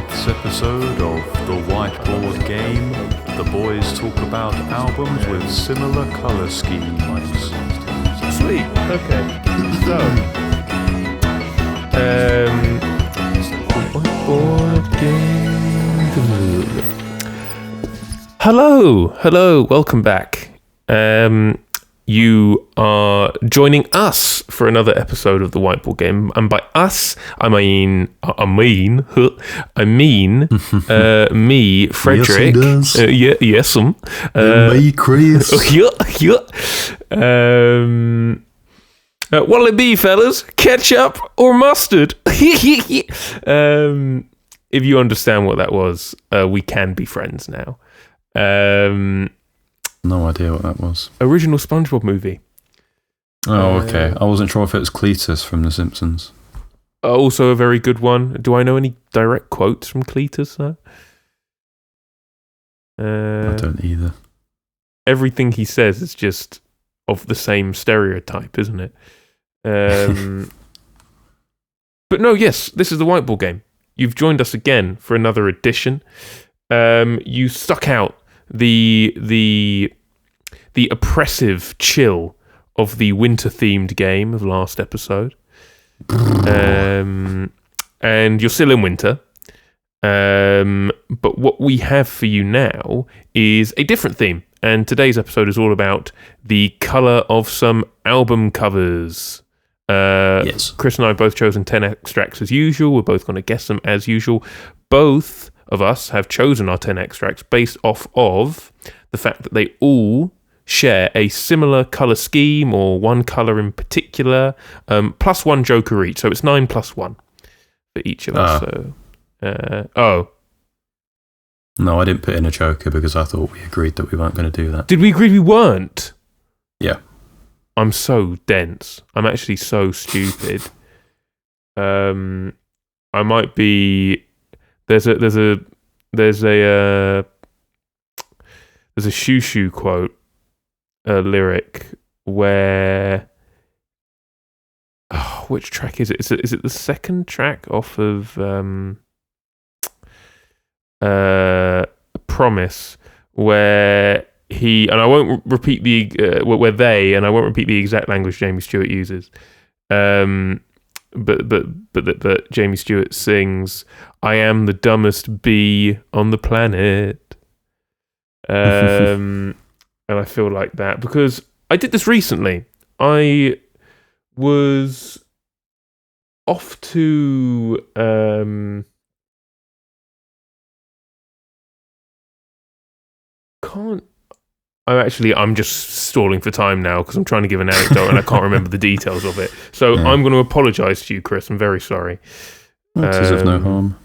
month's episode of the Whiteboard Game. The boys talk about albums with similar colour schemes. Sweet. Okay. So, Whiteboard Game. Hello. Welcome back. You are joining us for another episode of the Whiteboard Game, and by us, I mean me, Frederick. Yes, he does. Yes, Me, Chris. What'll it be, fellas? Ketchup or mustard? If you understand what that was, we can be friends now. No idea what that was. Original SpongeBob movie. Oh, okay. I wasn't sure if it was Cletus from The Simpsons. Also a very good one. Do I know any direct quotes from Cletus, though? I don't either. Everything he says is just of the same stereotype, isn't it? But no, yes, this is the Whiteboard Game. You've joined us again for another edition. You stuck out the oppressive chill of the winter-themed game of last episode. And you're still in winter. But what we have for you now is a different theme. And today's episode is all about the colour of some album covers. Yes. Chris and I have both chosen 10 extracts as usual. We're both going to guess them as usual. Both of us have chosen our 10 extracts based off of the fact that they all share a similar colour scheme or one colour in particular, plus one joker each. So it's 9 plus 1 for each of us. So, No, I didn't put in a joker because I thought we agreed that we weren't going to do that. Did we agree we weren't? Yeah. I'm so dense. I'm actually so stupid. I might be... There's a Shoo Shoo quote, a lyric where, which track is it? Is it the second track off of Promise, where he, and I won't repeat where they, and I won't repeat the exact language Jamie Stewart uses, but Jamie Stewart sings, "I am the dumbest bee on the planet," and I feel like that because I did this recently. I was off to I'm just stalling for time now because I'm trying to give an anecdote and I can't remember the details of it. So I'm going to apologise to you, Chris. I'm very sorry. That is of no harm.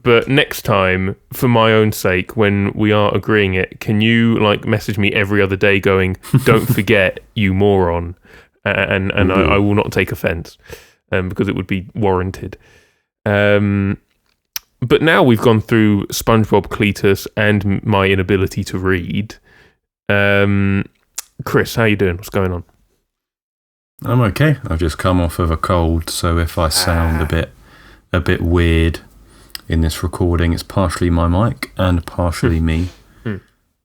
But next time, for my own sake, when we are agreeing it, can you message me every other day going, "Don't forget, you moron," and I will not take offence because it would be warranted. But now we've gone through SpongeBob, Cletus, and my inability to read. Chris, how you doing? What's going on? I'm okay. I've just come off of a cold, so if I sound a bit weird in this recording, it's partially my mic and partially me.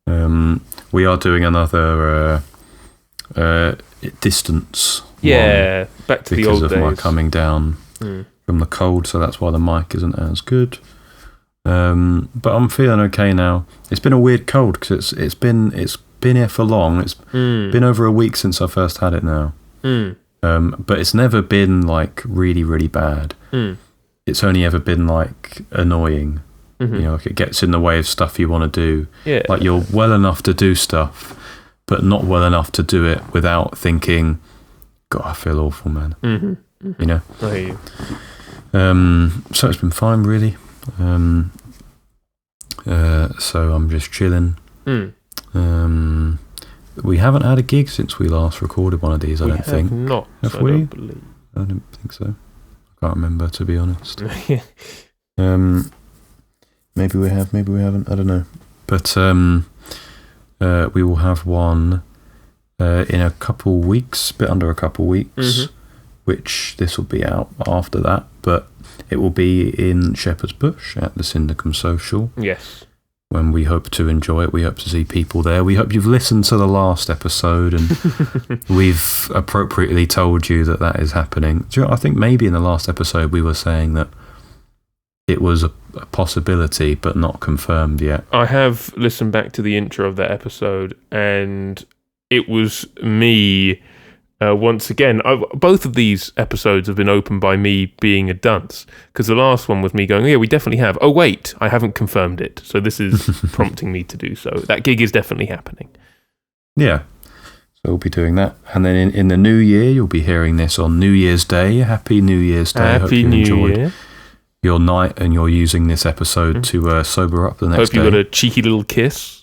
We are doing another distance. Yeah, back to the old days. Because of my coming down from the cold, so that's why the mic isn't as good. But I'm feeling okay now. It's been a weird cold because it's been here for long. It's been over a week since I first had it now. But it's never been really, really bad. It's only ever been annoying. It gets in the way of stuff you want to do. Yeah. You're well enough to do stuff, but not well enough to do it without thinking, "God, I feel awful, man." You know. I hear you. So it's been fine, really. So I'm just chilling. We haven't had a gig since we last recorded one of these. I don't think. Not. Have we? I don't think so. I can't remember, to be honest. Maybe we have, maybe we haven't. I don't know. But we will have one in a couple weeks, bit under a couple weeks. which this will be out after that, but it will be in Shepherd's Bush at the Syndicum Social. Yes. When we hope to enjoy it. We hope to see people there. We hope you've listened to the last episode and we've appropriately told you that is happening. Do you know, I think maybe in the last episode we were saying that it was a possibility but not confirmed yet. I have listened back to the intro of that episode and it was me once again. Both of these episodes have been opened by me being a dunce, because the last one was me going, yeah, we definitely have. Oh wait, I haven't confirmed it, so this is prompting me to do so. That gig is definitely happening. Yeah, so we'll be doing that, and then in the new year you'll be hearing this on New Year's Day. Happy New Year's Day. Happy Hope you New enjoyed Year. Your night and you're using this episode to sober up the next day. Hope you got a cheeky little kiss.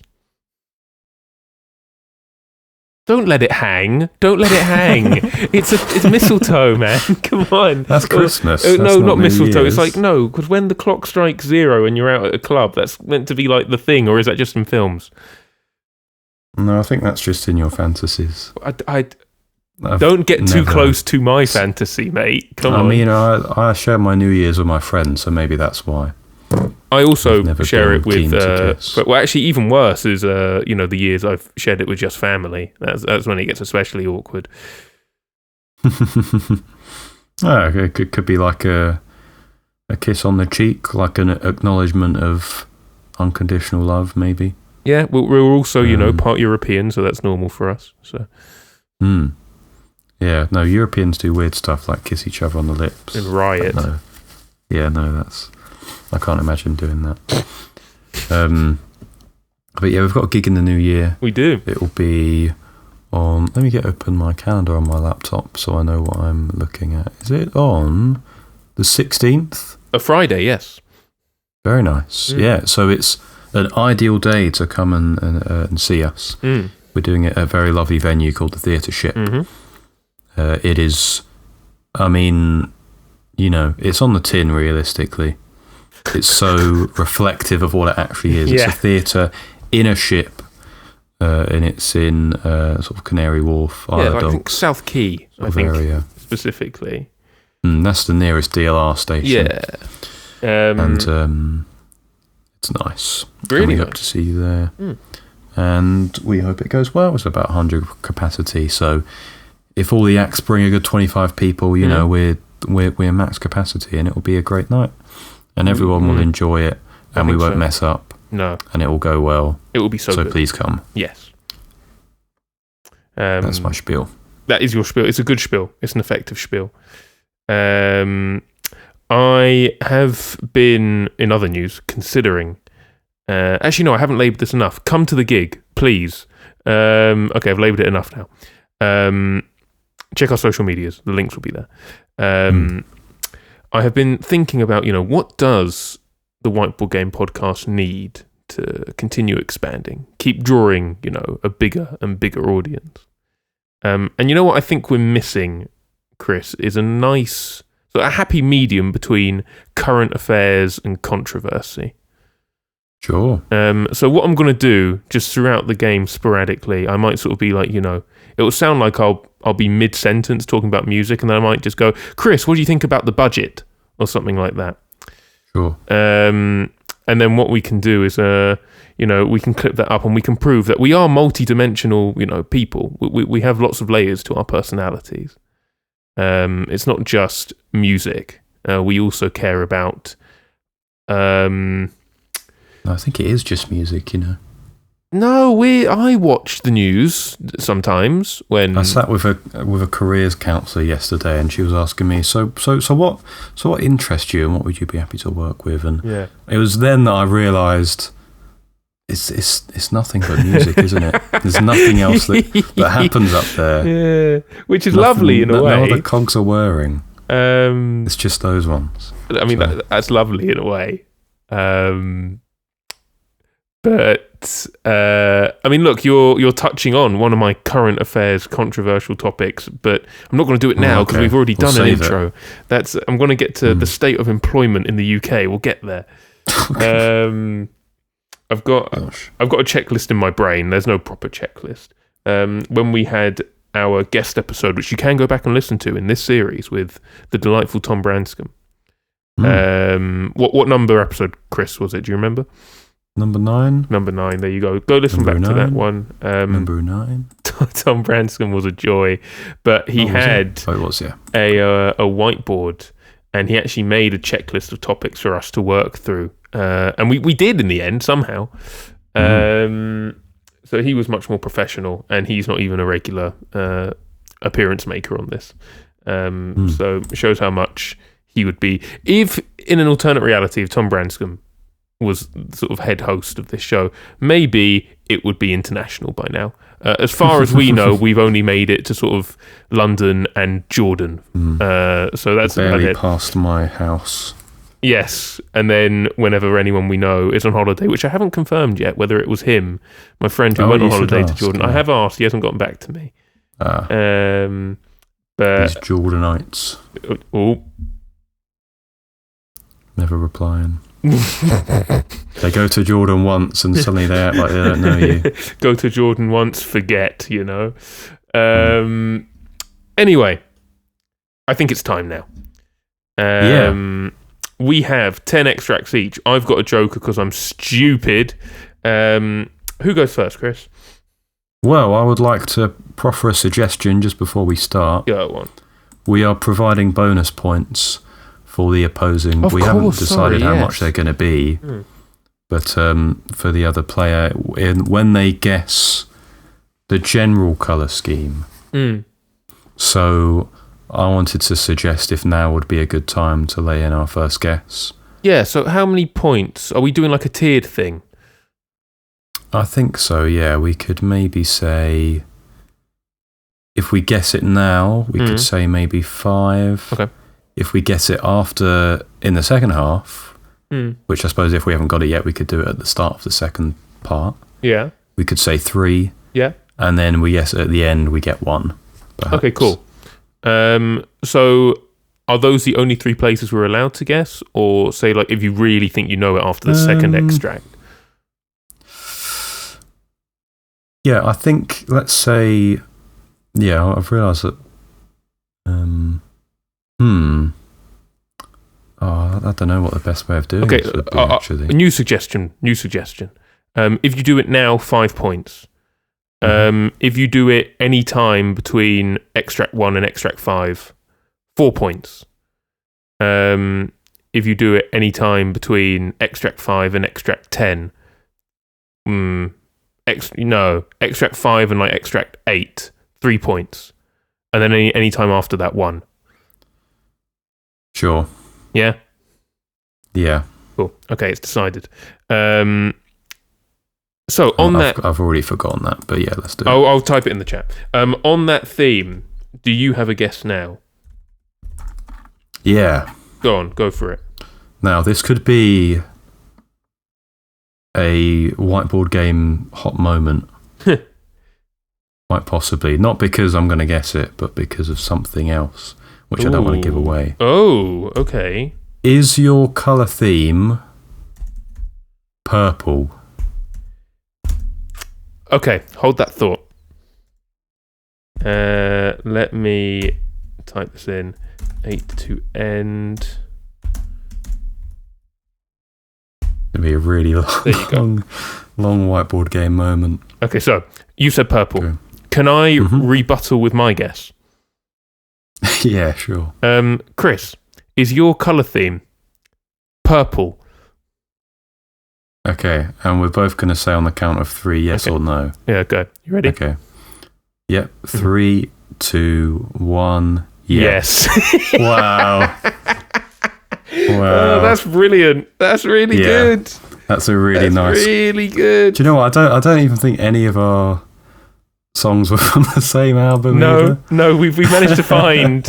Don't let it hang. Don't let it hang. It's mistletoe, man. Come on. That's Christmas. No, That's not mistletoe. Year's. It's like, no, because when the clock strikes 0 and you're out at a club, that's meant to be like the thing, or is that just in films? No, I think that's just in your fantasies. I don't get too close to my fantasy, mate. Come on. I mean, I share my New Year's with my friends, so maybe that's why. I also share it with, but actually even worse is, the years I've shared it with just family. That's when it gets especially awkward. It could be like a kiss on the cheek, like an acknowledgement of unconditional love, maybe. Yeah, we're also, part European, so that's normal for us. So. Yeah, no, Europeans do weird stuff like kiss each other on the lips. And riot. That's... I can't imagine doing that. But yeah, we've got a gig in the new year. We do. It will be on... Let me open my calendar on my laptop so I know what I'm looking at. Is it on the 16th? A Friday, yes. Very nice. Yeah, so it's an ideal day to come and see us. We're doing it at a very lovely venue called the Theatre Ship. It is... I mean, it's on the tin, realistically. It's so reflective of what it actually is. It's a theatre in a ship, and it's in sort of Canary Wharf, Isle of I think Dogs, South Quay, area. Specifically. That's the nearest DLR station. Yeah. And it's nice. Really and we nice. hope to see you there. And we hope it goes well. It's about 100 capacity, so if all the acts bring a good 25 people, we're max capacity, and it will be a great night. And everyone will enjoy it, and we won't mess up. No. And it will go well. It will be so good. So please come. Yes. That's my spiel. That is your spiel. It's a good spiel. It's an effective spiel. I have been, in other news, considering... actually, no, I haven't labelled this enough. Come to the gig, please. Okay, I've labelled it enough now. Check our social medias. The links will be there. I have been thinking about, what does the Whiteboard Game podcast need to continue expanding, keep drawing, a bigger and bigger audience. And you know what I think we're missing, Chris, is a happy medium between current affairs and controversy. Sure. So what I'm going to do, just throughout the game sporadically, I might sort of be like, it will sound like I'll be mid-sentence talking about music, and then I might just go, Chris, what do you think about the budget? Or something like that. Sure. And then what we can do is, we can clip that up and we can prove that we are multi-dimensional, people. We have lots of layers to our personalities. It's not just music. We also care about... I think it is just music, No, I watch the news sometimes when I sat with a careers counsellor yesterday, and she was asking me, so what interests you, and what would you be happy to work with? And it was then that I realised it's nothing but music, isn't it? There's nothing else that happens up there. Yeah, which is lovely in a way. No other cogs are whirring. It's just those ones. I mean, that's lovely in a way. But I mean, look, you're touching on one of my current affairs controversial topics, but I'm not going to do it now because we've already done an intro. I'm going to get to the state of employment in the UK. We'll get there. Okay. I've got a checklist in my brain. There's no proper checklist. When we had our guest episode, which you can go back and listen to in this series with the delightful Tom Branscombe. What number episode, Chris, was it? Do you remember? Number 9. Number 9. There you go. Go listen back to that one. Number 9. Tom Branscombe was a joy, but he had a whiteboard, and he actually made a checklist of topics for us to work through, and we did in the end somehow. So he was much more professional, and he's not even a regular appearance maker on this. So it shows how much he would be if in an alternate reality, if Tom Branscombe was sort of head host of this show, maybe it would be international by now. As far as we know, we've only made it to sort of London and Jordan. So that's barely past my house. Yes, and then whenever anyone we know is on holiday, which I haven't confirmed yet, whether it was him, my friend who went on holiday to Jordan. I have asked, he hasn't gotten back to me. But these Jordanites. Never replying. They go to Jordan once and suddenly they act like they don't know you. Go to Jordan once, forget, you know. Anyway, I think it's time now. We have 10 extracts each. I've got a joker because I'm stupid. Who goes first, Chris? Well, I would like to proffer a suggestion just before we start. Go on. We are providing bonus points for the opposing. We haven't decided how much they're going to be. But for the other player, when they guess the general colour scheme. So I wanted to suggest if now would be a good time to lay in our first guess. Yeah, so how many points? Are we doing like a tiered thing? I think so, yeah. We could maybe say, if we guess it now, we could say maybe 5. Okay. If we guess it after, in the second half, which I suppose if we haven't got it yet, we could do it at the start of the second part. Yeah. We could say 3. Yeah. And then we guess it at the end, we get 1. Perhaps. Okay, cool. So are those the only 3 places we're allowed to guess? Or say, like, if you really think you know it after the second extract? Yeah, I think, let's say, yeah, I've realised that, I don't know what the best way of doing this would be, actually. A new suggestion. If you do it now, 5 points. If you do it any time between extract 1 and extract 5, 4 points. If you do it any time between extract 5 and extract 10, extract 5 and like extract 8, 3 points. And then any time after that, 1. Sure. Yeah? Yeah. Cool. Okay, it's decided. So on I've already forgotten that, but yeah, let's do it. I'll type it in the chat. On that theme, do you have a guess now? Yeah. Go on, go for it. Now, this could be a whiteboard game hot moment. Quite possibly. Not because I'm going to guess it, but because of something else, which I don't want to give away. Oh, okay. Is your colour theme purple? Okay, hold that thought. Let me type this in. 8 to end. It'll be a really long whiteboard game moment. Okay, so you said purple. Okay. Can I rebuttal with my guess? Yeah, sure. Chris, is your colour theme purple? Okay, and we're both going to say on the count of 3 yes or no. Yeah, go. You ready? Okay. Yep. 3, 2, 1. Yes. Wow. Oh, that's brilliant. That's really good. That's a really nice. Really good. Do you know what? I don't even think any of our songs were from the same album. No, we've managed to find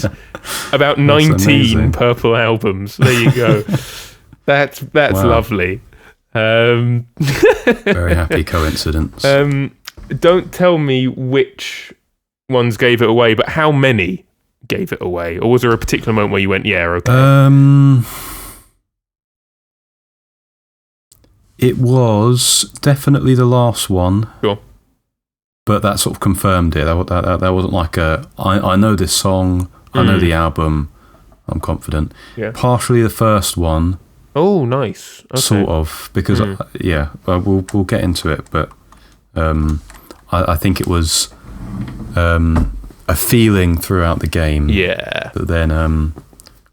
about 19 amazing. purple albums. There you go. That's lovely. Very happy coincidence. Don't tell me which ones gave it away, but how many gave it away? Or was there a particular moment where you went, yeah, okay? It was definitely the last one. Sure. but that sort of confirmed it. That wasn't like I know this song, I know the album, I'm confident. Yeah. Partially the first one. Oh, nice. Okay. Sort of, because we'll get into it, but I think it was a feeling throughout the game. Yeah. That then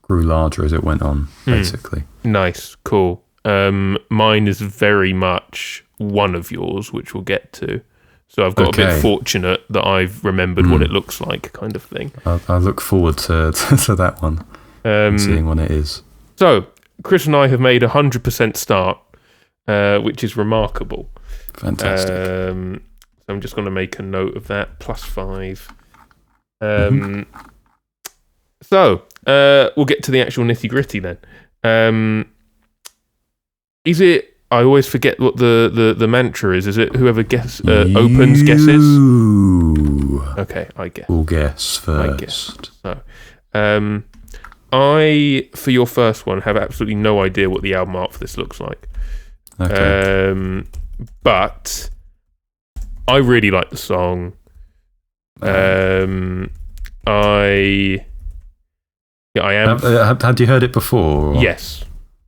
grew larger as it went on, basically. Nice, cool. Mine is very much one of yours, which we'll get to. So I've got a bit fortunate that I've remembered what it looks like, kind of thing. I look forward to that one, and seeing what it is. So, Chris and I have made 100% start, which is remarkable. Fantastic. So I'm just going to make a note of that, +5. So, we'll get to the actual nitty-gritty then. Is it... I always forget what the mantra is. Is it whoever opens guesses? Okay, I guess. We'll guess first. I guess. So, I, for your first one, have absolutely no idea what the album art for this looks like. Okay. But I really like the song. I am. Had you heard it before? Or? Yes.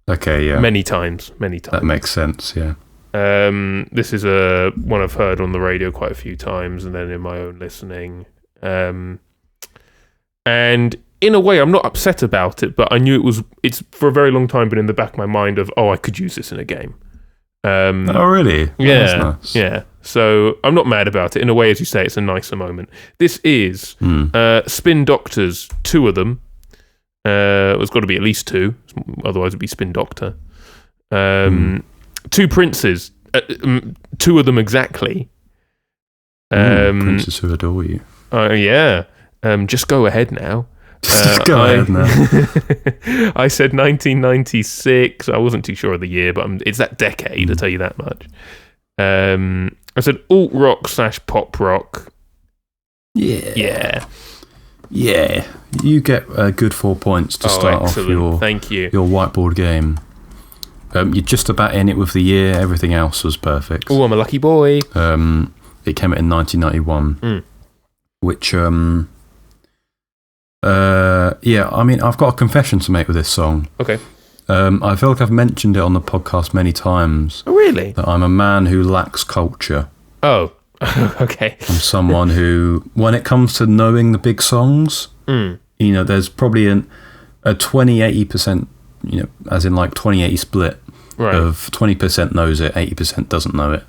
Okay, yeah. Many times. That makes sense, yeah. This is one I've heard on the radio quite a few times, and then in my own listening. And in a way, I'm not upset about it, but I knew it's for a very long time been in the back of my mind of, I could use this in a game. Oh, really? Yeah, that's nice. Yeah. So I'm not mad about it. In a way, as you say, it's a nicer moment. This is Spin Doctors, 2 of them. There's got to be at least 2, otherwise it'd be Spin Doctor. 2 princes, 2 of them exactly. Princes who adore you. Yeah. Just go ahead now. Just go ahead now. I said 1996. I wasn't too sure of the year, but it's that decade, I'll tell you that much. I said alt rock / pop rock. Yeah. You get a good 4 points to start off your whiteboard game. You're just about in it with the year. Everything else was perfect. Oh, I'm a lucky boy. It came out in 1991, which I mean, I've got a confession to make with this song. Okay. I feel like I've mentioned it on the podcast many times. Oh, really? That I'm a man who lacks culture. Oh, okay. I'm someone who, when it comes to knowing the big songs, there's probably a 20-80%, as in like 20-80 split of 20% knows it, 80% doesn't know it.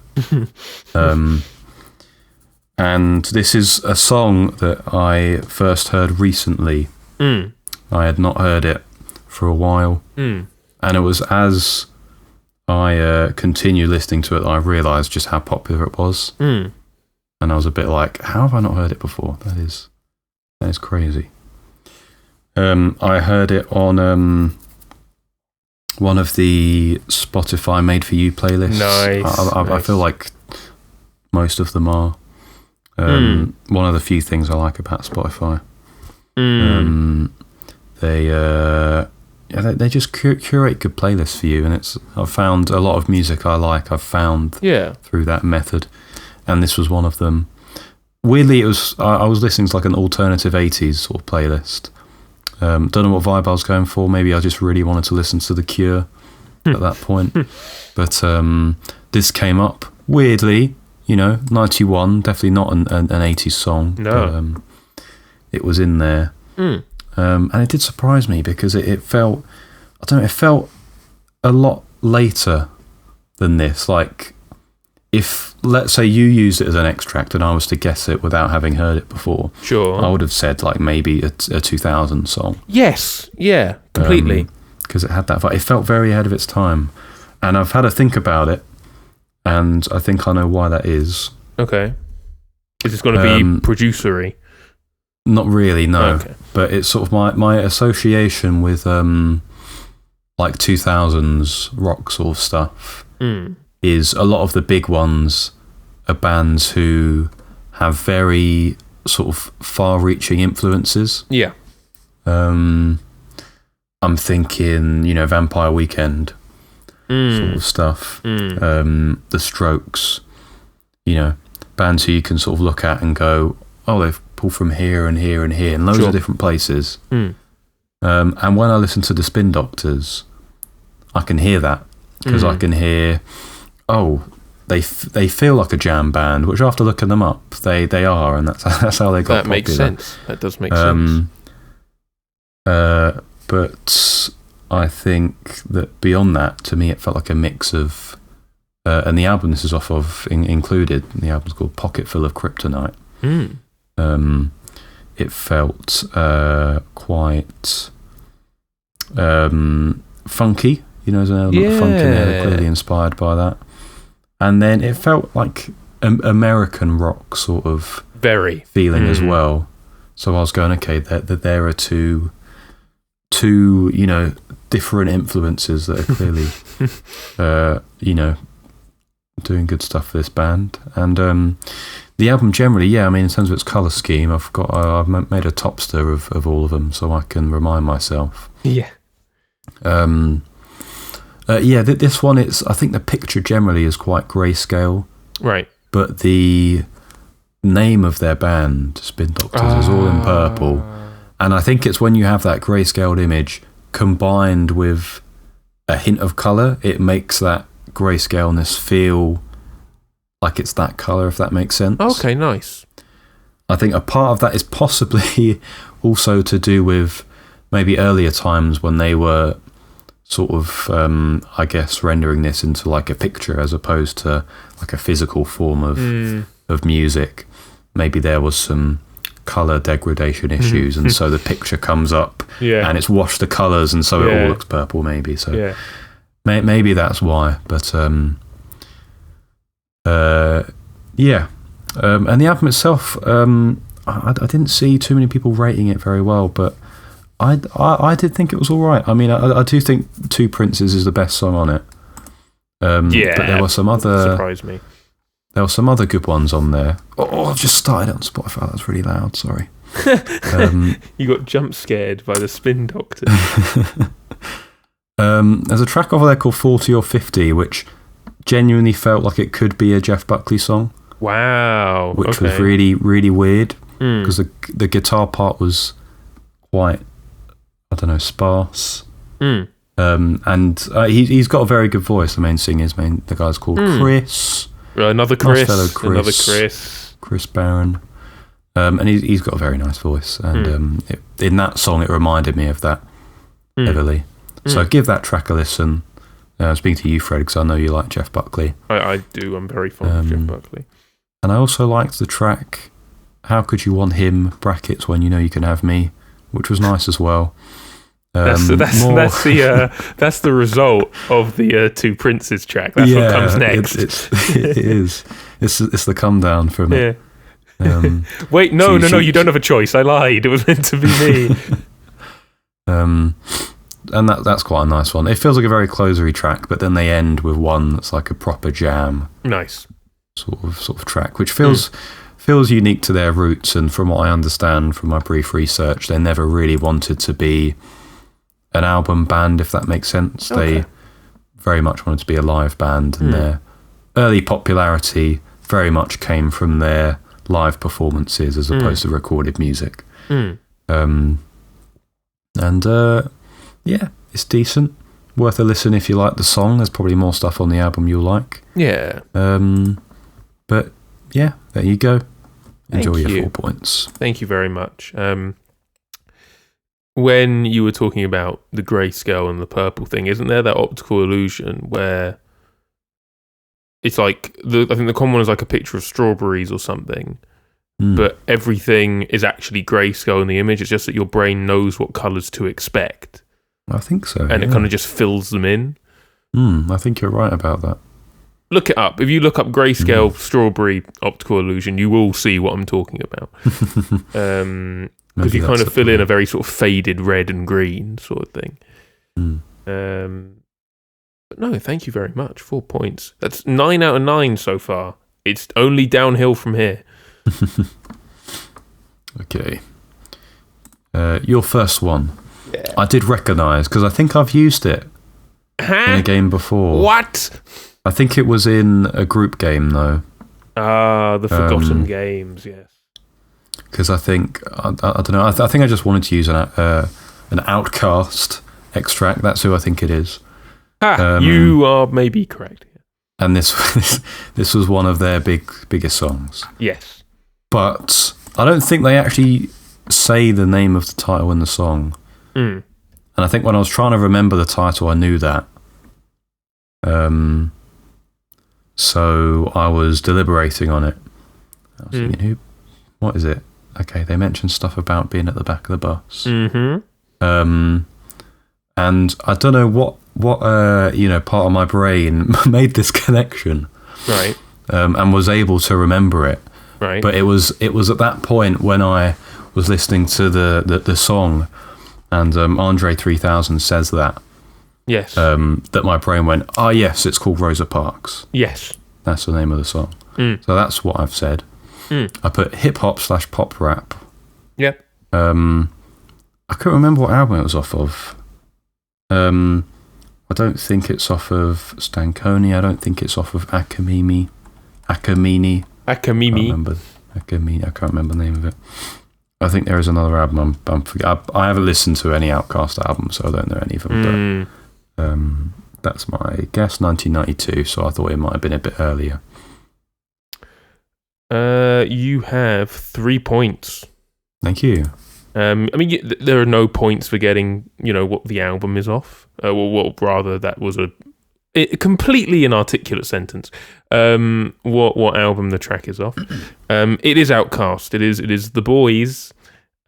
And this is a song that I first heard recently. I had not heard it for a while. And it was as I continued listening to it that I realised just how popular it was. And I was a bit like, how have I not heard it before? That is crazy. I heard it on one of the Spotify Made For You playlists. Nice. I feel like most of them are. One of the few things I like about Spotify. They just curate good playlists for you, and I've found a lot of music I like. I've found through that method, and this was one of them. Weirdly, I was listening to like an alternative 80s sort of playlist. Don't know what vibe I was going for. Maybe I just really wanted to listen to The Cure at that point. But this came up weirdly. 91, definitely not an 80s song. No. But, it was in there. And it did surprise me because it felt, it felt a lot later than this. Like, if, let's say you used it as an extract and I was to guess it without having heard it before, sure, I would have said, like, maybe a 2000 song. Yes, yeah, completely. Because it had that vibe. It felt very ahead of its time. And I've had to think about it, and I think I know why that is. Okay. Is this going to be producery? Not really, no. Okay. But it's sort of my association with like 2000s rock sort of stuff is a lot of the big ones are bands who have very sort of far-reaching influences. Yeah. I'm thinking, Vampire Weekend sort of stuff. The Strokes, bands who you can sort of look at and go, oh, they've pulled from here and here and here, and loads of different places. And when I listen to the Spin Doctors, I can hear that, because I can hear, oh, they feel like a jam band, which after looking them up, they are, and that's how they got popular. That makes sense. That does make sense. But I think that beyond that, to me, it felt like a mix of, and the album this is off of included. The album's called Pocket Full of Kryptonite. It felt quite funky. You know, there's an element of funk in there, clearly inspired by that. And then it felt like American rock sort of feeling as well. So I was going, okay, there are two different influences that are clearly doing good stuff for this band. And the album generally, in terms of its colour scheme, I've made a topster of all of them so I can remind myself. Yeah. This one, I think the picture generally is quite grayscale. Right. But the name of their band, Spin Doctors, is all in purple. And I think it's when you have that grayscaled image combined with a hint of colour, it makes that grayscaleness feel like it's that colour, if that makes sense. Okay, nice. I think a part of that is possibly also to do with maybe earlier times when they were sort of, rendering this into like a picture as opposed to like a physical form of music. Maybe there was some colour degradation issues, and so the picture comes up and it's washed the colours, and so it all looks purple, maybe. So maybe that's why. But and the album itself, I didn't see too many people rating it very well, but I did think it was all right. I mean, I do think Two Princes is the best song on it. But there were some other... Surprised me. There were some other good ones on there. Oh, I've just started it on Spotify. That's really loud, sorry. You got jump scared by the Spin Doctor. There's a track over there called 40 or 50, which genuinely felt like it could be a Jeff Buckley song. Wow. Which was really, really weird, because the guitar part was quite, sparse. And he's got a very good voice. The main singer's the guy's called Chris. Another Chris. Nice fellow Another Chris. Chris Barron. And he's got a very nice voice. And in that song, it reminded me of that heavily. So give that track a listen. Speaking to you, Fred, because I know you like Jeff Buckley. I do. I'm very fond of Jeff Buckley. And I also liked the track How Could You Want Him, brackets, When You Know You Can Have Me, which was nice as well. That's the result of the Two Princes track. That's what comes next. It is. It's the come down from it. Wait, no, you don't have a choice. I lied. It was meant to be me. And that's quite a nice one. It feels like a very closery track, but then they end with one that's like a proper jam. Nice. Sort of track, which feels unique to their roots. And from what I understand from my brief research, they never really wanted to be an album band, if that makes sense. Okay. They very much wanted to be a live band, and their early popularity very much came from their live performances as opposed to recorded music. It's decent, worth a listen if you like the song. There's probably more stuff on the album you'll like. But yeah, there you go. Enjoy your 4 points. Thank you very much. When you were talking about the grayscale and the purple thing, isn't there that optical illusion where it's like, I think the common one is like a picture of strawberries or something, but everything is actually grayscale in the image. It's just that your brain knows what colours to expect. I think so. And it kind of just fills them in. I think you're right about that. Look it up. If you look up grayscale strawberry optical illusion, you will see what I'm talking about. Because you kind of fill in a very sort of faded red and green sort of thing. But no, thank you very much. 4 points. That's 9 out of 9 so far. It's only downhill from here. Okay. Your first one. Yeah. I did recognise, because I think I've used it in a game before. What? I think it was in a group game, though. Ah, the Forgotten Games, yes. Because I think, I don't know, I think I just wanted to use an OutKast extract. That's who I think it is. You are maybe correct. And this was one of their biggest songs. Yes. But I don't think they actually say the name of the title in the song. And I think when I was trying to remember the title, I knew that. So I was deliberating on it. I was thinking, what is it? Okay, they mentioned stuff about being at the back of the bus. And I don't know what part of my brain made this connection, right? And was able to remember it, right? But it was at that point when I was listening to the song, and Andre 3000 says that, yes, that my brain went, oh yes, it's called Rosa Parks. Yes, that's the name of the song. So that's what I've said. I put hip hop / pop rap. Yep. I couldn't remember what album it was off of. I don't think it's off of Stankonia. I don't think it's off of Akamini. I can't remember the name of it. I think there is another album. I haven't listened to any OutKast albums, so I don't know any of them. But that's my guess. 1992. So I thought it might have been a bit earlier. You have 3 points. Thank you. I mean, there are no points for getting, what the album is off. Rather, that was a completely inarticulate sentence. What album the track is off? It is OutKast. It is The Boys.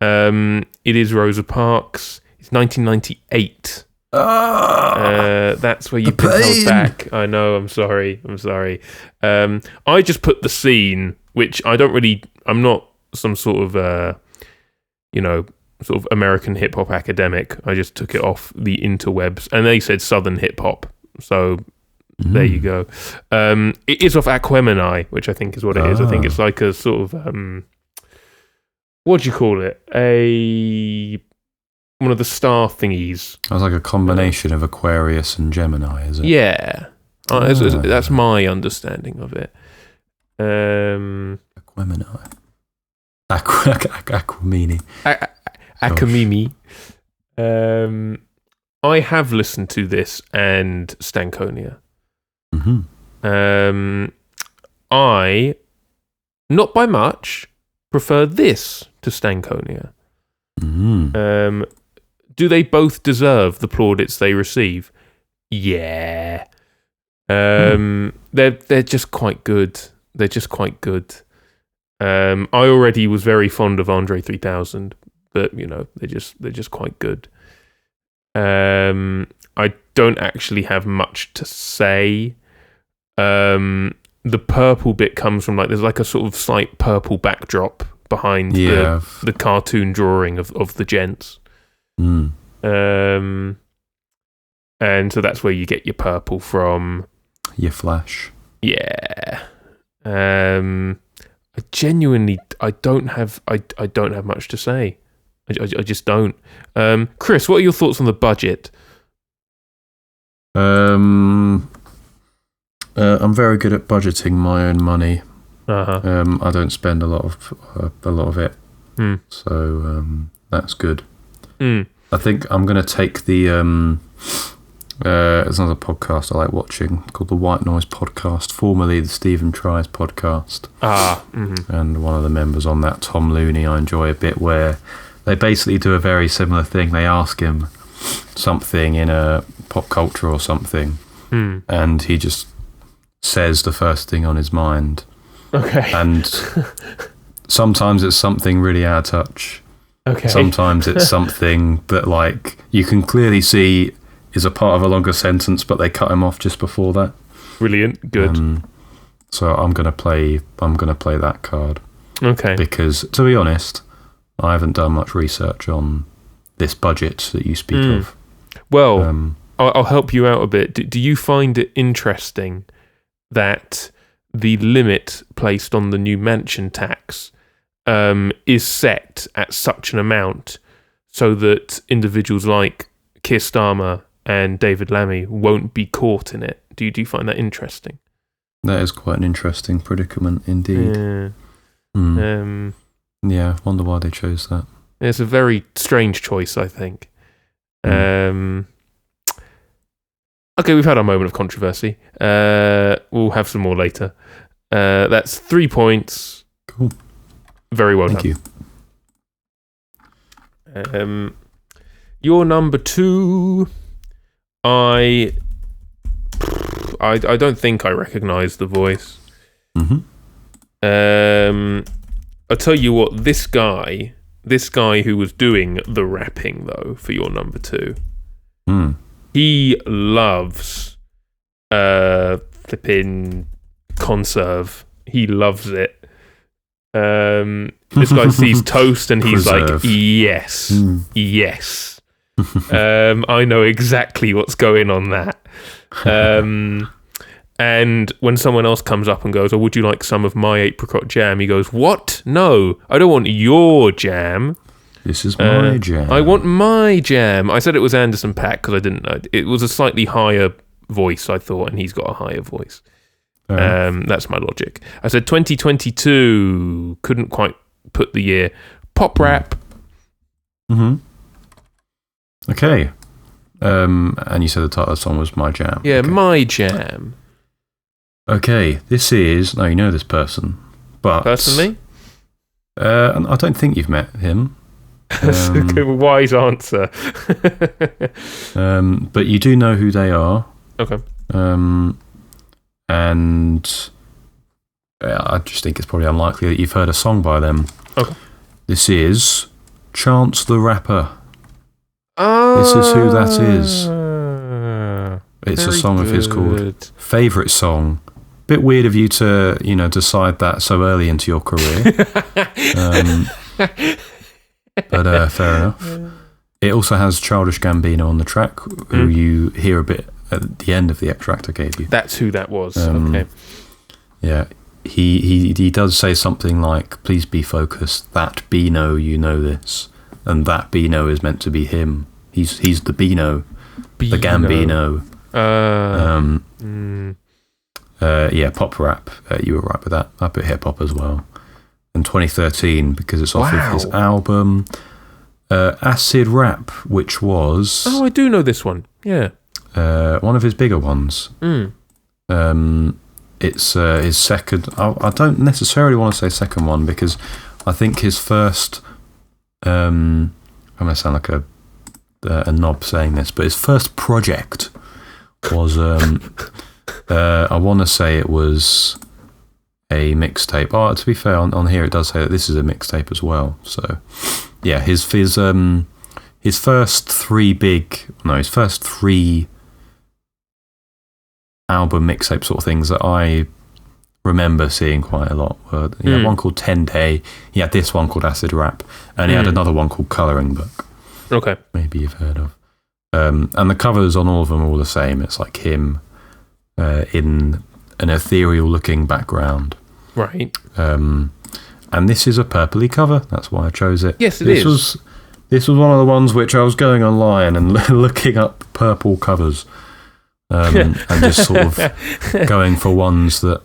It is Rosa Parks. It's 1998. That's where you've been held back. I know. I'm sorry. I just put the scene, which I'm not some sort of sort of American hip hop academic. I just took it off the interwebs, and they said Southern hip hop. So there you go. It is off Aquemini, which I think is what it is. I think it's like a sort of what do you call it? One of the star thingies. It was like a combination of Aquarius and Gemini, is it? Yeah, that's my understanding of it. Aquemini. Aquamini. Akamimi. I have listened to this and Stankonia. I, not by much, prefer this to Stankonia. Do they both deserve the plaudits they receive? Yeah. They're just quite good. They're just quite good. I already was very fond of Andre 3000, but they're just quite good. I don't actually have much to say. The purple bit comes from there's like a sort of slight purple backdrop behind the cartoon drawing of the gents. And so that's where you get your purple from. Your Flash. Yeah. I genuinely don't have much to say. I just don't. Chris, what are your thoughts on the budget? I'm very good at budgeting my own money. I don't spend a lot of it. So that's good. I think I'm going to take the there's another podcast I like watching called the White Noise Podcast, formerly the Stephen Tries Podcast. And one of the members on that, Tom Looney, I enjoy a bit, where they basically do a very similar thing. They ask him something in a pop culture or something, and he just says the first thing on his mind. Okay. And sometimes it's something really out of touch. Okay. Sometimes it's something that you can clearly see is a part of a longer sentence, but they cut him off just before that. Brilliant, good. So I'm gonna play that card. Okay. Because to be honest, I haven't done much research on this budget that you speak of. Well, I'll help you out a bit. Do you find it interesting that the limit placed on the new mansion tax is set at such an amount so that individuals like Keir Starmer and David Lammy won't be caught in it? Do you find that interesting? That is quite an interesting predicament indeed. Yeah. Yeah, wonder why they chose that. It's a very strange choice, I think. Okay, we've had our moment of controversy. We'll have some more later. That's 3 points. Cool. Very well Thank done. Your number 2. I don't think I recognise the voice. I'll tell you what, this guy who was doing the rapping, though, for your number 2, he loves flipping conserve. He loves it. This guy sees toast and he's Preserve. like, yes. I know exactly what's going on that. And when someone else comes up and goes, "Oh, would you like some of my apricot jam?" He goes, "What? No, I don't want your jam. This is my jam. I want my jam." I said it was Anderson .Paak because I didn't know. It was a slightly higher voice, I thought, and he's got a higher voice. That's my logic. I said 2022. Couldn't quite put the year. Pop rap. Okay. And you said the title of the song was My Jam. Yeah, okay. My Jam. Okay, this is... No, you know this person. But... Personally? I don't think you've met him. That's a good, wise answer. But you do know who they are. Okay. And I just think it's probably unlikely that you've heard a song by them. Okay. This is Chance the Rapper. This is who that is. It's a song of his called Favourite Song. Bit weird of you to, decide that so early into your career. But fair enough. It also has Childish Gambino on the track, who you hear a bit at the end of the extract I gave you. That's who that was. Okay. Yeah. He does say something like, "Please be focused. That Beano, you know this." And that Beano is meant to be him. He's the Beano. The Gambino. Yeah, pop rap. You were right with that. I put hip hop as well. And 2013, because it's off of his album Acid Rap, which was... Oh, I do know this one. Yeah. One of his bigger ones. It's his second... I don't necessarily want to say second one, because I think his first... I'm going to sound like a knob saying this, but his first project was... I want to say it was a mixtape. Oh, to be fair, on here it does say that this is a mixtape as well. So, yeah, his first three album mixtape sort of things that I remember seeing quite a lot were one called 10 Day. He had this one called Acid Rap, and he had another one called Colouring Book. Okay, maybe you've heard of. And the covers on all of them are all the same. It's like him in an ethereal looking background. Right. And this is a purpley cover. That's why I chose it. Yes, This was one of the ones which I was going online and looking up purple covers, and just sort of going for ones that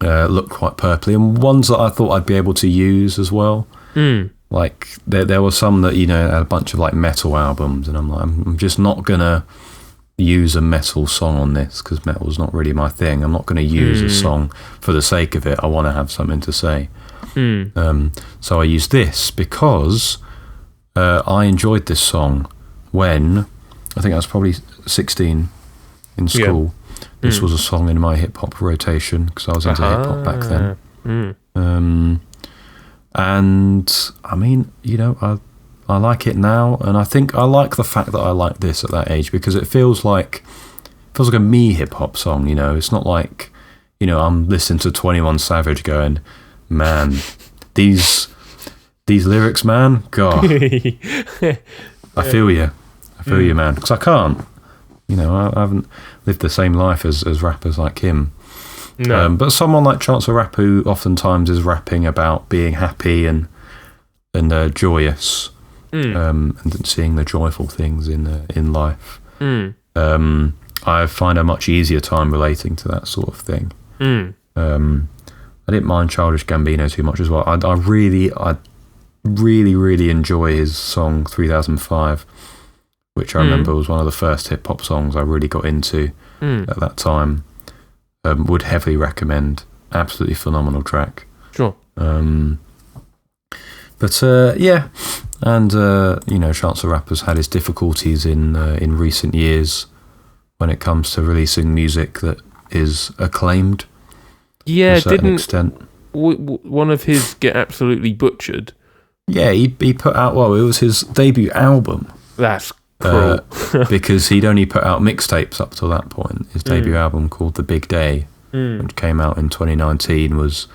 look quite purpley, and ones that I thought I'd be able to use as well. Like there were some that had a bunch of like metal albums, and I'm like, I'm just not gonna use a metal song on this because metal's not really my thing. I'm not going to use a song for the sake of it. I want to have something to say. So I used this because I enjoyed this song when I think I was probably 16 in school. Yeah. This was a song in my hip hop rotation because I was into hip hop back then. And I mean, I like it now, and I think I like the fact that I like this at that age because it feels like a me hip hop song. It's not like I'm listening to 21 Savage going, man, these lyrics, man, God, I feel you, man, because I can't. I haven't lived the same life as rappers like him. No. But someone like Chance the Rapper, who oftentimes is rapping about being happy and joyous. And seeing the joyful things in life. I find a much easier time relating to that sort of thing. I didn't mind Childish Gambino too much as well. I really enjoy his song 3005, which I remember was one of the first hip hop songs I really got into at that time. Would heavily recommend. Absolutely phenomenal track. Sure. But yeah, and Chance the Rapper's had his difficulties in recent years when it comes to releasing music that is acclaimed. Yeah, to a certain extent. One of his get absolutely butchered? Yeah, he put out, it was his debut album. That's cool. Because he'd only put out mixtapes up till that point. His debut album called The Big Day, which came out in 2019, was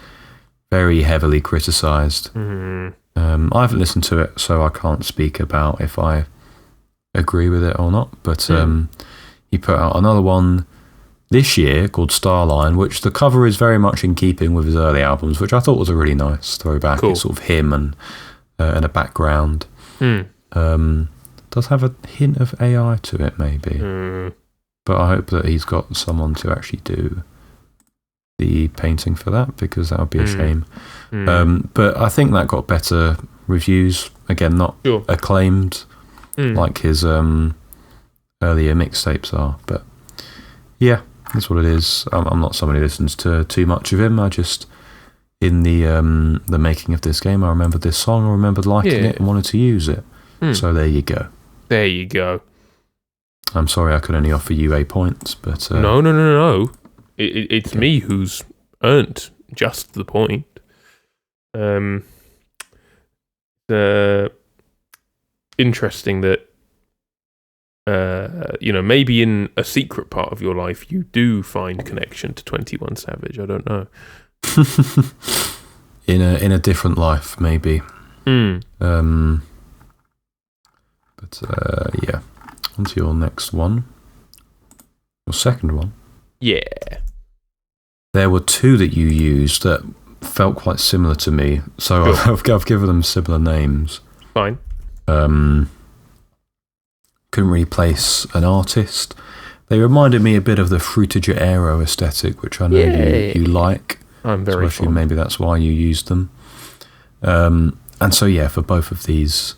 very heavily criticised. I haven't listened to it, so I can't speak about if I agree with it or not. But he put out another one this year called Starline, which the cover is very much in keeping with his early albums, which I thought was a really nice throwback. Cool. It's sort of him and a background. Does have a hint of AI to it, maybe. But I hope that he's got someone to actually do the painting for that, because that would be a shame. But I think that got better reviews. Again, not acclaimed like his earlier mixtapes are. But yeah, that's what it is. I'm not somebody who listens to too much of him. I just, in the making of this game, I remembered this song, I remembered liking it and wanted to use it. So there you go. There you go. I'm sorry I could only offer you a points, but... No. It's me who's earned just the point. Interesting that, maybe in a secret part of your life you do find connection to 21 Savage. I don't know. in a different life, maybe. Yeah. On to your next one. Your second one. Yeah. There were two that you used that felt quite similar to me, so I've given them similar names. Fine. Couldn't really place an artist. They reminded me a bit of the Fruitage Aero aesthetic, which I know you like. I'm very fond. Maybe that's why you used them. And so, yeah, for both of these,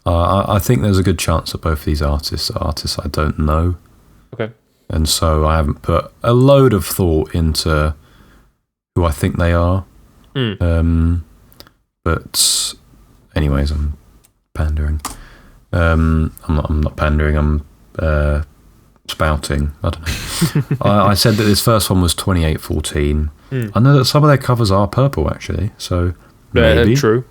I think there's a good chance that both of these artists are artists I don't know. Okay. And so I haven't put a load of thought into who I think they are. But anyways, I'm pandering. I'm not pandering, I'm spouting. I don't know. I said that this first one was 2814. I know that some of their covers are purple, actually, so maybe. True.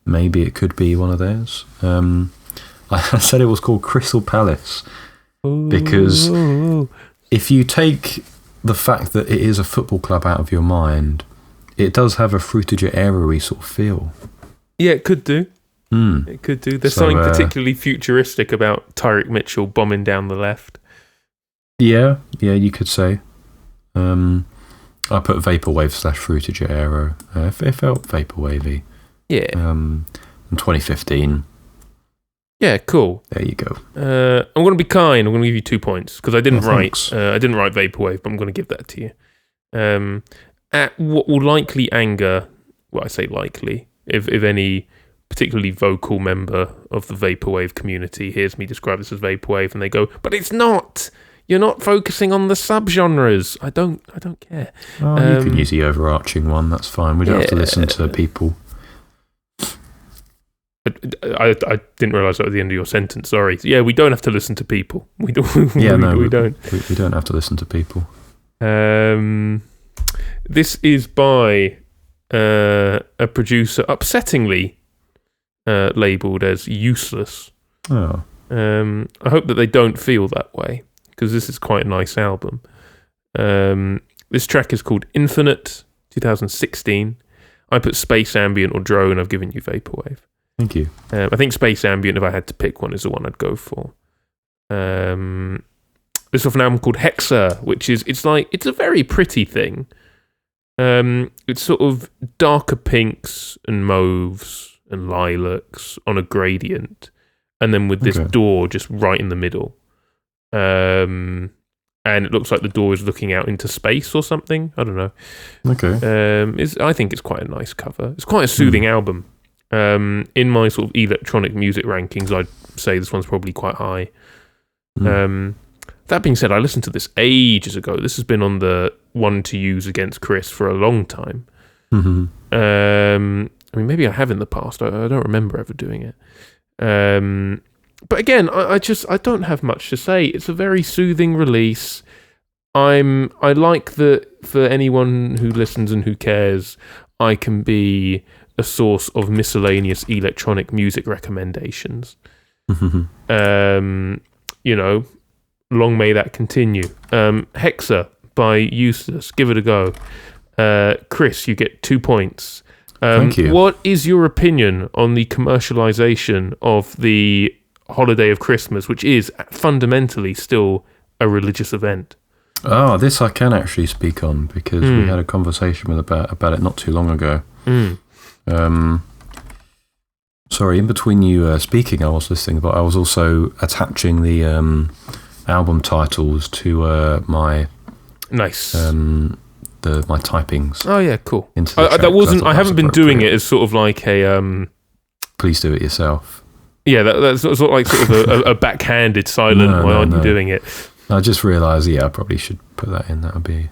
Maybe it could be one of theirs. I said it was called Crystal Palace because if you take the fact that it is a football club out of your mind, it does have a Fruitage Aero-y sort of feel. Yeah, it could do. It could do. There's something particularly futuristic about Tyreek Mitchell bombing down the left. Yeah, you could say. I put Vaporwave / Fruitage Aero. It felt Vaporwavey. Yeah. In 2015. Yeah, cool. There you go. I'm going to be kind. I'm going to give you 2 points because I didn't write Vaporwave, but I'm going to give that to you. At what will likely anger, well, I say likely, if any particularly vocal member of the Vaporwave community hears me describe this as Vaporwave and they go, but it's not! You're not focusing on the subgenres. I don't care. Oh, you can use the overarching one, that's fine. We don't have to listen to people. I didn't realise that at the end of your sentence, sorry. Yeah, we don't have to listen to people. We don't. We don't. We don't have to listen to people. This is by a producer upsettingly labelled as useless. Oh. I hope that they don't feel that way, because this is quite a nice album. This track is called Infinite, 2016. I put Space Ambient or Drone. I've given you Vaporwave. Thank you. I think Space Ambient, if I had to pick one, is the one I'd go for. This off an album called Hexa, which is it's a very pretty thing. It's sort of darker pinks and mauves and lilacs on a gradient, and then with this door just right in the middle. and it looks like the door is looking out into space or something. I don't know. Okay. I think it's quite a nice cover. It's quite a soothing album. In my sort of electronic music rankings, I'd say this one's probably quite high. That being said, I listened to this ages ago. This has been on the one to use against Chris for a long time. Mm-hmm. I mean, maybe I have in the past. I don't remember ever doing it. But again, I don't have much to say. It's a very soothing release. I like that for anyone who listens and who cares, I can be a source of miscellaneous electronic music recommendations. You know, long may that continue. Hexa by Eustace, give it a go. Chris, you get 2 points. Thank you. What is your opinion on the commercialization of the holiday of Christmas, which is fundamentally still a religious event? Oh, this I can actually speak on because we had a conversation about it not too long ago. Sorry, in between you speaking, I was listening, but I was also attaching the album titles to my nice my typings. Oh yeah, cool. Into the that wasn't. I haven't been doing it as sort of like a. Please do it yourself. Yeah, that's sort of like a backhanded silent. Why aren't you doing it? I just realised. Yeah, I probably should put that in. That would be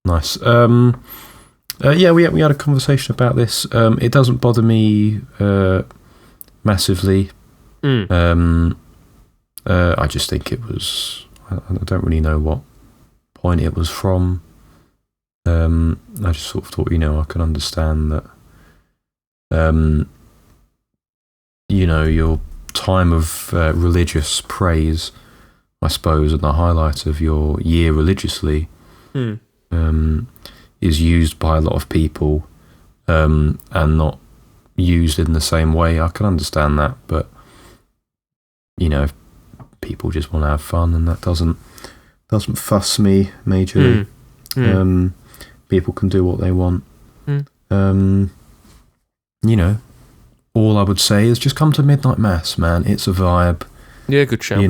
nice. Yeah, we had a conversation about this. It doesn't bother me massively. I just think it was. I don't really know what point it was from. I just sort of thought, I can understand that. Your time of religious praise, I suppose, and the highlight of your year religiously, is used by a lot of people, and not used in the same way. I can understand that, but if people just want to have fun, and that doesn't fuss me majorly. People can do what they want. All I would say is just come to Midnight Mass, man. It's a vibe. Yeah, good show. You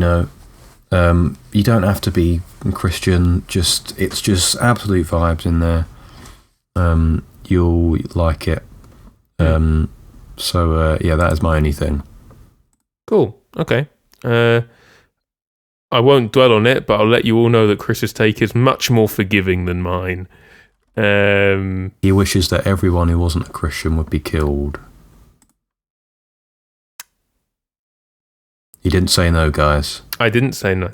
don't have to be Christian. It's just absolute vibes in there. You'll like it. So that is my only thing. Cool. Okay. I won't dwell on it, but I'll let you all know that Chris's take is much more forgiving than mine. He wishes that everyone who wasn't a Christian would be killed. He didn't say no, guys. I didn't say no.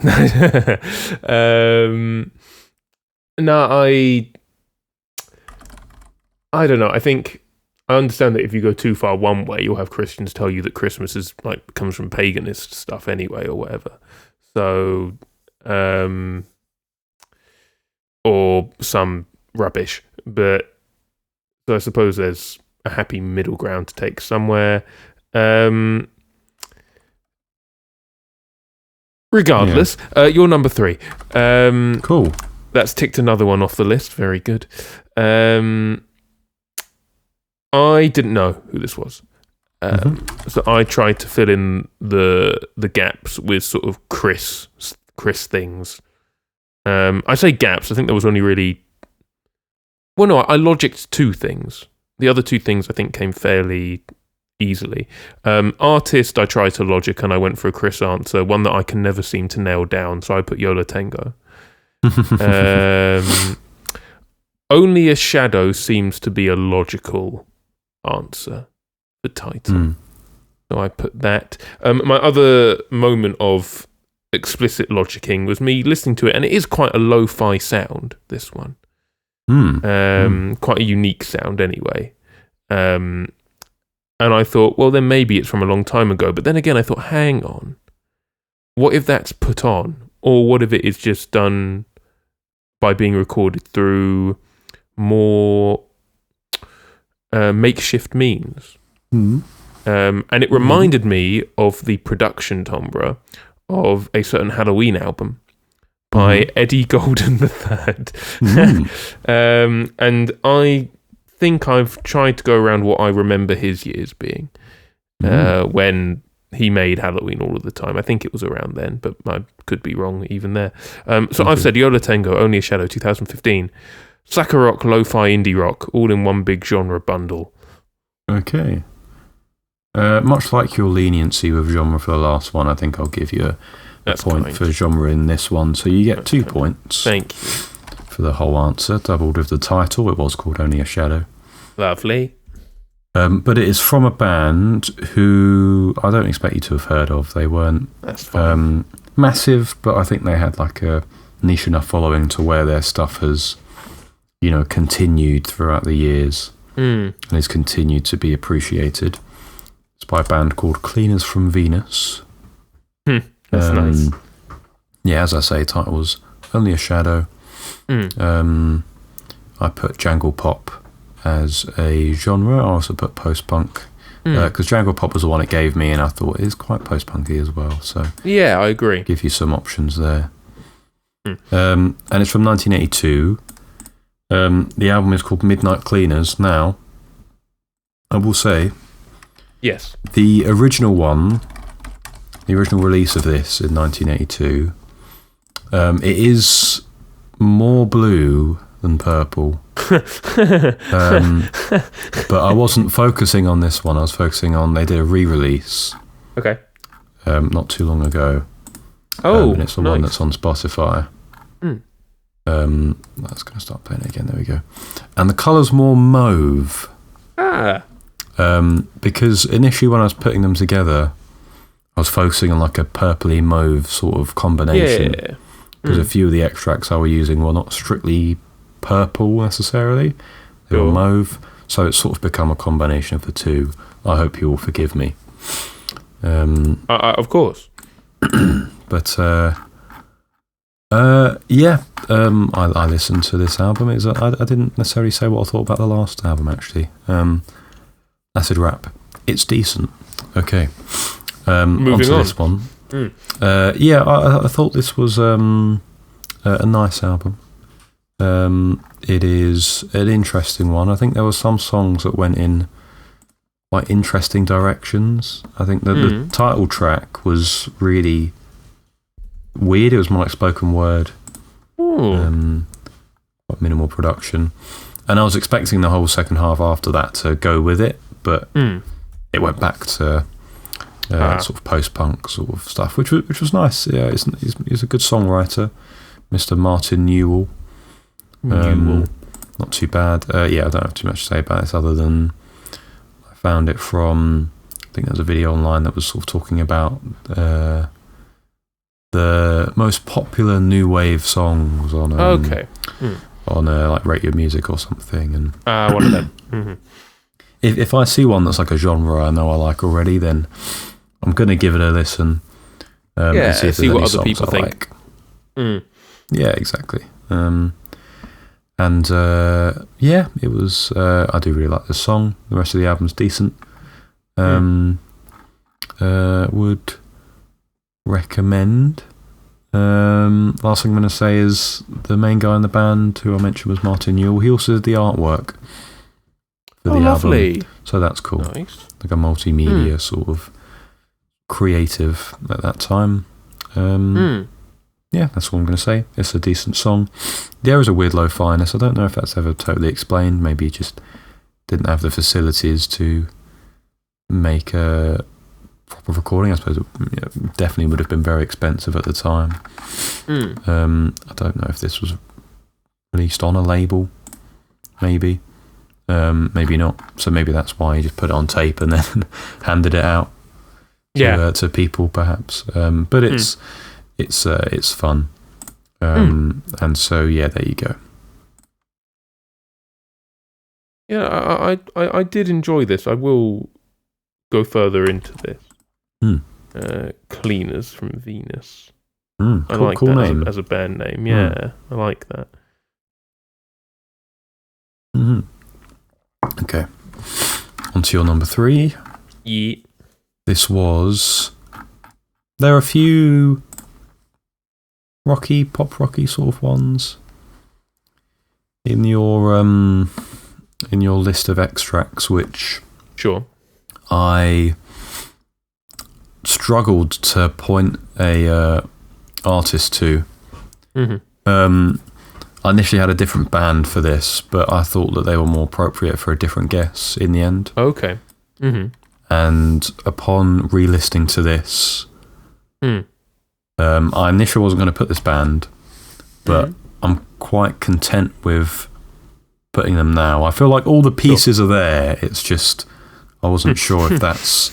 I don't know. I think I understand that if you go too far one way, you'll have Christians tell you that Christmas is comes from paganist stuff anyway, or whatever. So, or some rubbish. But so I suppose there's a happy middle ground to take somewhere. Regardless, you're number 3. Cool. That's ticked another one off the list. Very good. I didn't know who this was. So I tried to fill in the gaps with sort of Chris things. I say gaps. I think there was only really... Well, no, I logicked 2 things. The other 2 things I think came fairly easily. Artist, I tried to logic and I went for a Chris answer, one that I can never seem to nail down, so I put Yola Tengo. Only a Shadow seems to be a logical answer for title. So I put that. My other moment of explicit logicking was me listening to it, and it is quite a lo-fi sound, this one. Quite a unique sound anyway. And I thought, well, then maybe it's from a long time ago. But then again, I thought, hang on. What if that's put on? Or what if it is just done by being recorded through more makeshift means? And it reminded me of the production timbre of a certain Halloween album by Eddie Golden III. And I think I've tried to go around what I remember his years being when he made Halloween all of the time. I think it was around then, but I could be wrong even there. So I've said Yola Tengo, Only a Shadow, 2015. Sakura lo-fi indie rock, all in one big genre bundle. Okay. Much like your leniency with genre for the last one, I think I'll give you a point for genre in this one. So you get 2 points. Thank you. For the whole answer, doubled with the title. It was called Only a Shadow. Lovely. But it is from a band who I don't expect you to have heard of. They weren't massive, but I think they had like a niche enough following to where their stuff has, continued throughout the years and has continued to be appreciated. It's by a band called Cleaners from Venus. That's nice. Yeah, as I say, title was Only a Shadow. I put Jangle Pop as a genre. I also put post-punk because Jangle Pop was the one it gave me, and I thought it is quite post-punky as well. So yeah, I agree. Give you some options there. And it's from 1982. The album is called Midnight Cleaners. Now, I will say, yes, the original release of this in 1982, it is more blue than purple. But I wasn't focusing on this one. I was focusing on, they did a re-release. Okay. Not too long ago. And it's the one that's on Spotify. That's going to start playing again. There we go. And the colour's more mauve. Because initially when I was putting them together, I was focusing on like a purpley mauve sort of combination. Yeah. Because a few of the extracts I were using were not strictly purple necessarily. They were mauve. So it's sort of become a combination of the two. I hope you all forgive me. Of course. But I listened to this album. I didn't necessarily say what I thought about the last album, actually. Acid Rap. It's decent. Okay. Moving onto on. This one. I thought this was a nice album. It is an interesting one. I think there were some songs that went in quite interesting directions. I think the title track was really weird. It was more like spoken word. Quite minimal production. And I was expecting the whole second half after that to go with it, but it went back to sort of post-punk sort of stuff, which was nice. Yeah, he's a good songwriter, Mr. Martin Newell. Not too bad. I don't have too much to say about this other than I found it from, I think there's a video online that was sort of talking about the most popular new wave songs on on like Radio Music or something, and one of them. If I see one that's like a genre I know I like already, then I'm going to give it a listen. And see what other people think. Like. Yeah, exactly. It was. I do really like the song. The rest of the album's decent. Would recommend. Last thing I'm going to say is the main guy in the band, who I mentioned was Martin Newell. He also did the artwork for the lovely. album, so that's cool. Nice. Like a multimedia sort of creative at that time. Yeah, that's all I'm going to say. It's a decent song. There is a weird lo-fi-ness. I don't know if that's ever totally explained. Maybe he just didn't have the facilities to make a proper recording. I suppose it definitely would have been very expensive at the time. I don't know if this was released on a label. Maybe. Maybe not. So maybe that's why he just put it on tape and then handed it out to people, perhaps. But it's fun. And so there you go. Yeah, I did enjoy this. I will go further into this. Cleaners from Venus. I like cool that name. as a band name. Yeah, I like that. Okay. On to your number 3. Yeah. This was... There are a few pop rocky sort of ones in your list of extracts, which sure I struggled to point a artist to. I initially had a different band for this, but I thought that they were more appropriate for a different guess in the end. Okay. And upon re-listening to this, I initially wasn't going to put this band, but I'm quite content with putting them now. I feel like all the pieces are there. It's just I wasn't sure if that's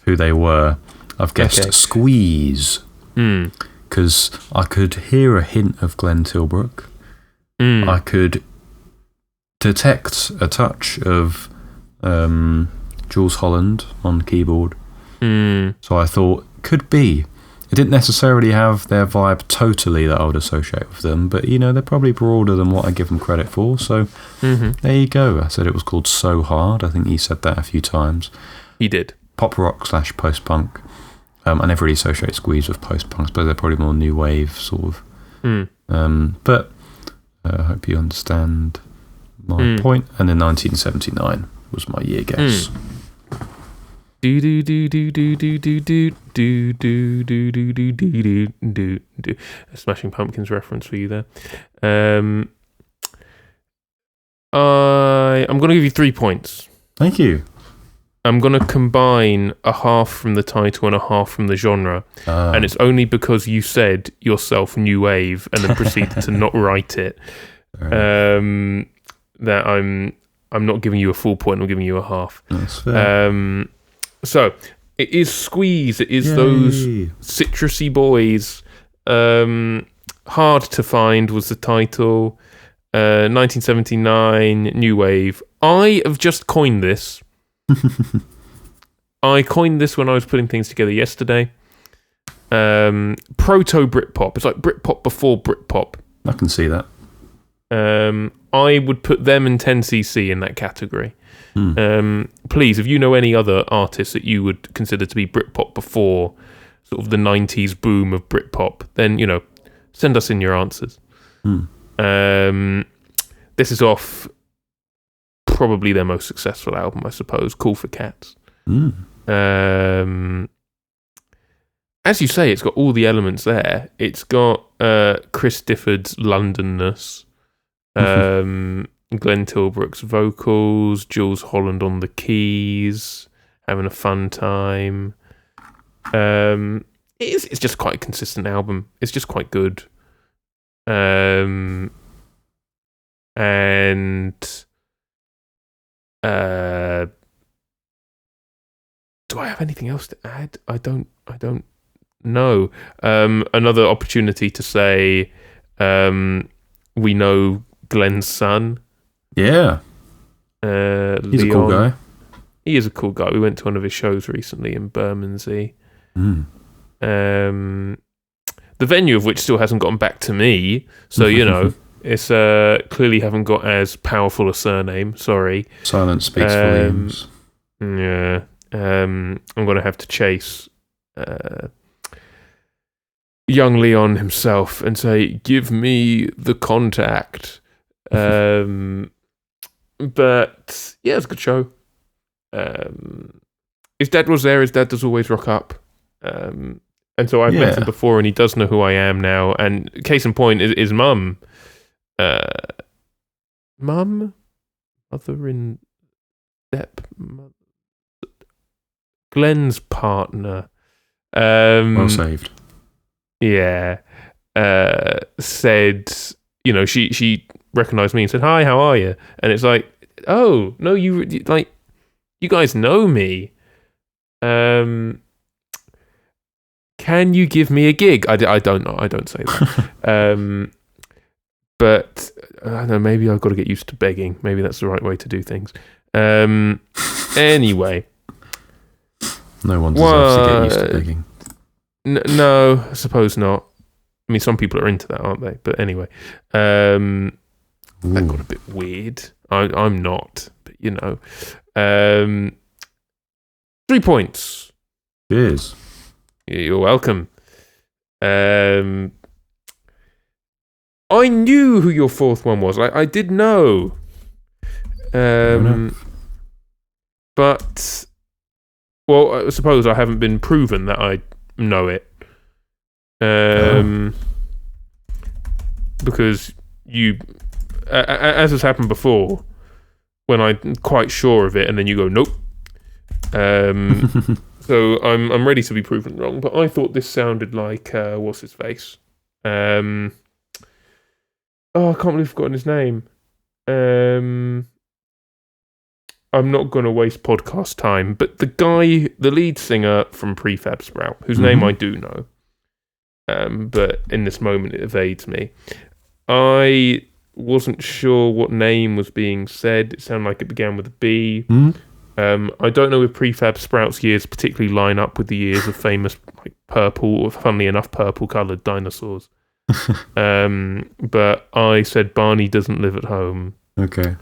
who they were. I've guessed Squeeze because I could hear a hint of Glenn Tilbrook. I could detect a touch of Jules Holland on the keyboard. So I thought, could be. It didn't necessarily have their vibe totally that I would associate with them, but, you know, they're probably broader than what I give them credit for. So there you go. I said it was called So Hard. I think he said that a few times. He did. Pop rock / post-punk. I never really associate Squeeze with post-punk, but they're probably more new wave, sort of. But I hope you understand my point. And then 1979 was my year guess. Do do do do do do do do do do do do do do do do. A Smashing Pumpkins reference for you there. I'm going to give you 3 points. Thank you. I'm going to combine a half from the title and a half from the genre. And it's only because you said yourself new wave and then proceeded to not write it that I'm not giving you a full point, I'm giving you a half. That's fair. So it is Squeeze, it is those citrusy boys. Hard to Find was the title. 1979, new wave. I have just coined this. I coined this when I was putting things together yesterday. Proto Britpop. It's like Britpop before Britpop. I can see that. I would put them and 10cc in that category. Please, if you know any other artists that you would consider to be Britpop before sort of the 90s boom of Britpop, then, you know, send us in your answers. This is off probably their most successful album, I suppose, Cool for Cats. As you say, it's got all the elements there. It's got Chris Difford's Londonness, Glenn Tilbrook's vocals, Jules Holland on the keys, having a fun time. It's just quite a consistent album. It's just quite good. And do I have anything else to add? I don't know. Another opportunity to say we know Glenn's son. Yeah. He's Leon. a cool guy. He is a cool guy. We went to one of his shows recently in Bermondsey. The venue of which still hasn't gotten back to me. So, you know, it's clearly haven't got as powerful a surname. Sorry. Silence speaks volumes. Yeah. I'm going to have to chase young Leon himself and say, give me the contact. But yeah, it's a good show. His dad was there. His dad does always rock up. And so I've met him before and he does know who I am now. And case in point is his mum. Glenn's partner. Well saved. Yeah. Said, you know, she recognized me and said, hi, how are you? And it's like, oh, no, you guys know me. Can you give me a gig? I don't know. I don't say that. But I don't know, maybe I've got to get used to begging. Maybe that's the right way to do things. Anyway. No one deserves to get used to begging. No, I suppose not. I mean, some people are into that, aren't they? But anyway. That got a bit weird. I'm not, but you know. 3 points. Cheers. You're welcome. I knew who your fourth one was. I did know. But Well, I suppose I haven't been proven that I know it. Because you, as has happened before, when I'm quite sure of it, and then you go, nope. So I'm ready to be proven wrong. But I thought this sounded like what's his face? I can't believe I've forgotten his name. I'm not going to waste podcast time, but the lead singer from Prefab Sprout, whose name I do know, but in this moment it evades me. I wasn't sure what name was being said. It sounded like it began with a B. I don't know if Prefab Sprout's years particularly line up with the years of famous purple, or funnily enough, purple-coloured dinosaurs. But I said Bonny Doesn't Live at Home. Okay.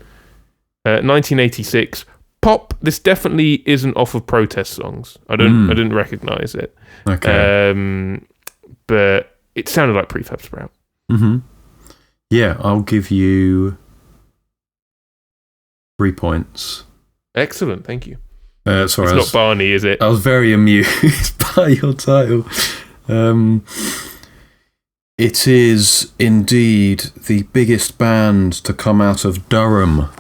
1986. Pop. This definitely isn't off of protest songs. I didn't recognise it. Okay. But it sounded like Prefab Sprout. Yeah, I'll give you 3 points. Excellent, thank you. Sorry, it's not Barney, is it? I was very amused by your title. It is indeed the biggest band to come out of Durham.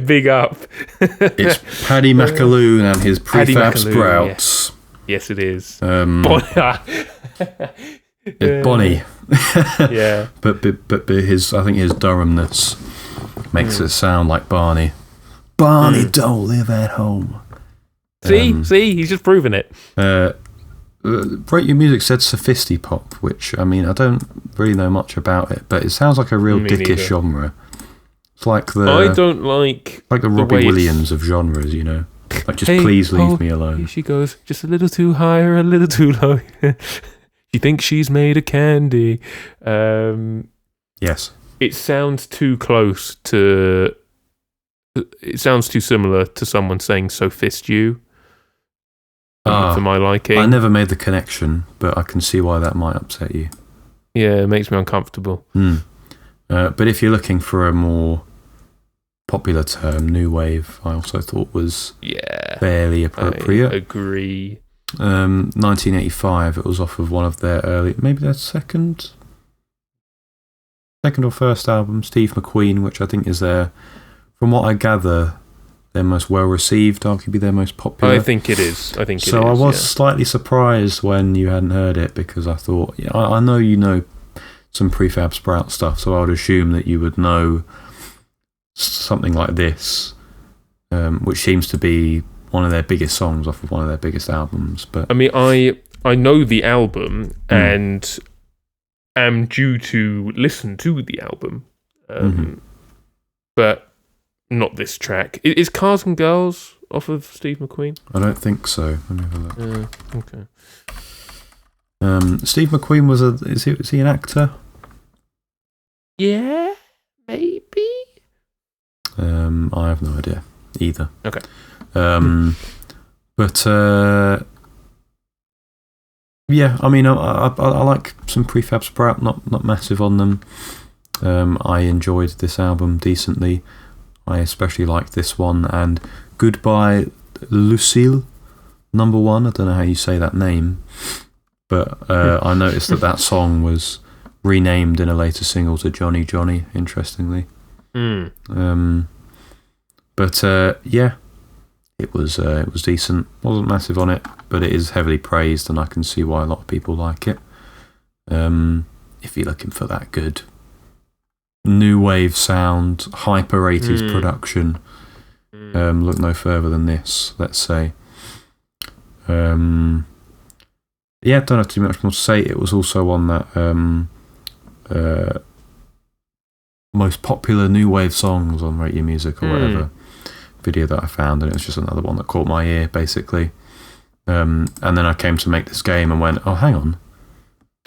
Big up. It's Paddy McAloon and his Prefab Sprouts. Yes, it is. Bonny. Yeah. But his, I think his Durhamness makes it sound like Barney. Barney don't live at home. See, he's just proven it. Rate Your Music said sophisti-pop, which, I mean, I don't really know much about it, but it sounds like a real dickish genre. It's like I don't like the Robbie Williams of genres, you know? Like, just please leave me alone. Here she goes, just a little too high or a little too low. She thinks she's made of candy. Yes. It sounds too close to... It sounds too similar to someone saying sophist you. For my liking. I never made the connection, but I can see why that might upset you. Yeah, it makes me uncomfortable. But if you're looking for a more popular term, new wave, I also thought was fairly appropriate. I agree. 1985, it was off of one of their early, maybe their second or first album, Steve McQueen, which I think is their, from what I gather, their most well-received, arguably their most popular. I think it is. So I was slightly surprised when you hadn't heard it, because I thought, I know you know some Prefab Sprout stuff, so I would assume that you would know something like this, which seems to be one of their biggest songs off of one of their biggest albums. But I mean, I know the album and am due to listen to the album, but not this track. Is Cars and Girls off of Steve McQueen? I don't think so. Let me have a look. Okay. Steve McQueen is he an actor? Yeah, maybe. I have no idea either. Okay. But yeah, I mean, I like some Prefab Sprout. Not massive on them. I enjoyed this album decently. I especially liked this one and Goodbye Lucille, number 1. I don't know how you say that name, but I noticed that song was renamed in a later single to Johnny Johnny, interestingly. But yeah, it was decent. Wasn't massive on it, but it is heavily praised, and I can see why a lot of people like it. If you're looking for that good new wave sound, hyper 80s production, look no further than this, let's say. Yeah, don't have too much more to say. It was also on that most popular new wave songs on Rate Your Music or whatever video that I found, and it was just another one that caught my ear, basically. And then I came to make this game and went, oh, hang on.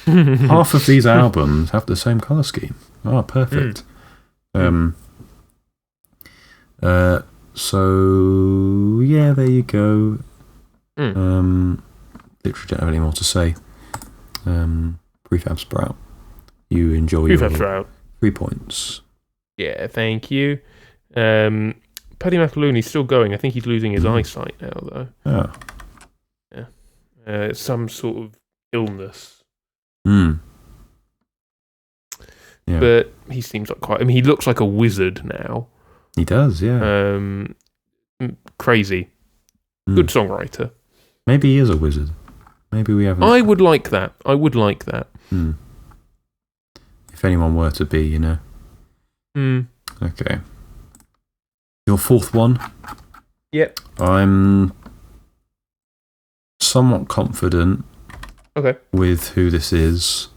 Half of these albums have the same colour scheme. Oh, perfect. So yeah, there you go. Literally don't have any more to say. Prefab Sprout, you enjoy Prefab your Sprout. 3 points. Yeah, thank you. Paddy McAlooney's still going. I think he's losing his eyesight now, though. Oh. Yeah. It's some sort of illness. Yeah. But he seems like quite... I mean, he looks like a wizard now. He does, yeah. Crazy. Good songwriter. Maybe he is a wizard. Maybe we haven't... I would like that. If anyone were to be, Okay. Your fourth one? Yep. I'm somewhat confident with who this is.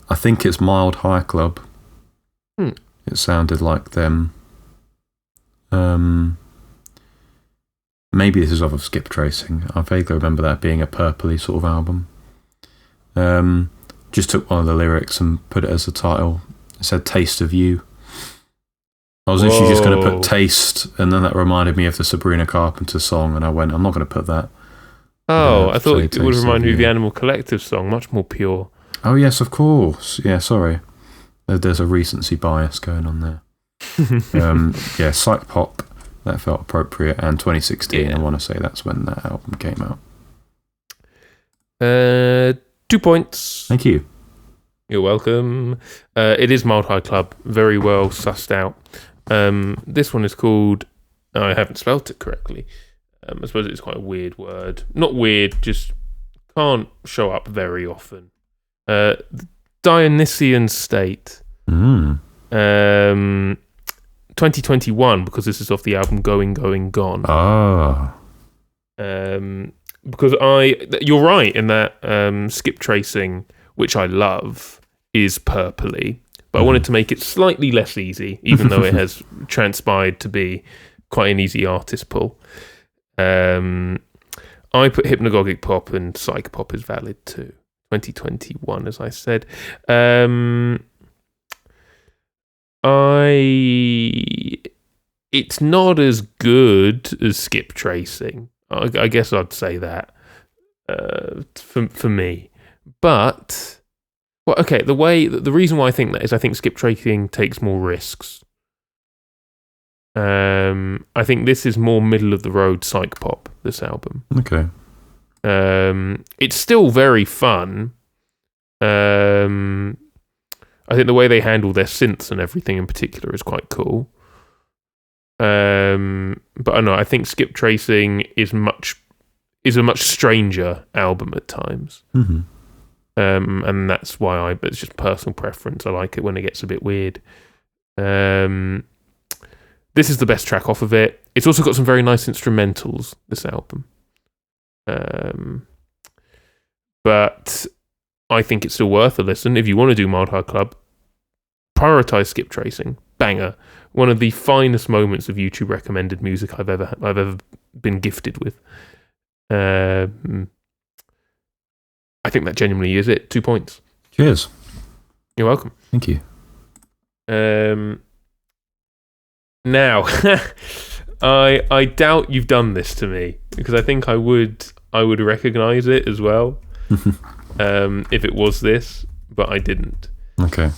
I think it's Mild High Club. It sounded like them. Maybe this is off of Skip Tracing. I vaguely remember that being a purpley sort of album. Just took one of the lyrics and put it as the title. It said Taste of You. I was literally just going to put Taste, and then that reminded me of the Sabrina Carpenter song, and I went, I'm not going to put that. I thought it would remind me of the Animal Collective song, much more pure. Oh, yes, of course. Yeah, sorry. There's a recency bias going on there. Psych pop, that felt appropriate, and 2016, I want to say that's when that album came out. 2 points. Thank you. You're welcome. It is Mild High Club, very well sussed out. This one is called... I haven't spelt it correctly. I suppose it's quite a weird word. Not weird, just can't show up very often. Dionysian State. 2021, because this is off the album Going, Going, Gone. Because you're right in that Skip Tracing, which I love, is purpley. But I wanted to make it slightly less easy, even though it has transpired to be quite an easy artist pull. I put hypnagogic pop, and psych pop is valid too. 2021, as I said. It's not as good as Skip Tracing. I guess I'd say that for me. But the reason why I think that is I think Skip Tracing takes more risks. I think this is more middle of the road psych pop, this album. Okay. It's still very fun. I think the way they handle their synths and everything in particular is quite cool. But I don't know, I think Skip Tracing is a much stranger album at times. And that's why it's just personal preference. I like it when it gets a bit weird. This is the best track off of it. It's also got some very nice instrumentals, this album. But I think it's still worth a listen. If you want to do Mild High Club, prioritize Skip Tracing. Banger. One of the finest moments of YouTube recommended music I've ever been gifted with. I think that genuinely is it. 2 points. Cheers. You're welcome. Thank you. Now, I doubt you've done this to me, because I think I would recognise it as well if it was this, but I didn't. Okay.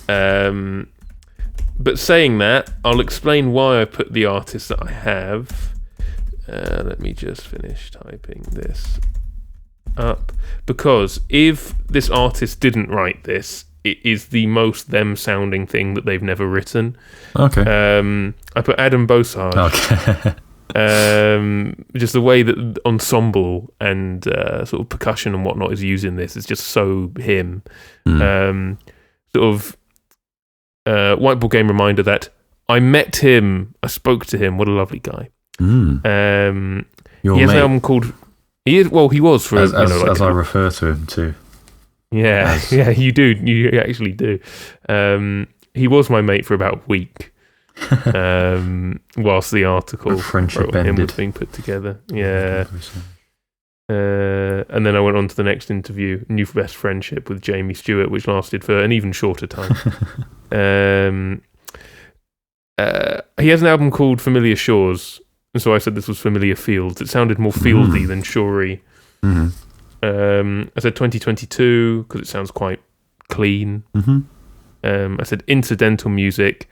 But saying that, I'll explain why I put the artist that I have. Let me just finish typing this up, because if this artist didn't write this, it is the most them sounding thing that they've never written. Okay. I put Adam Bosage. Okay. Just the way that ensemble and sort of percussion and whatnot is used in this is just so him. Whiteboard Game reminder that I met him, I spoke to him. What a lovely guy. He has an album called... He was for... As I refer to him too. Yeah, you do. You actually do. He was my mate for about a week, whilst the article friendship ended. was being put together. Yeah. And then I went on to the next interview, New Best Friendship with Jamie Stewart, which lasted for an even shorter time. He has an album called Familiar Shores, and so I said this was Familiar Fields. It sounded more fieldy than shorey. I said 2022 because it sounds quite clean. I said incidental music,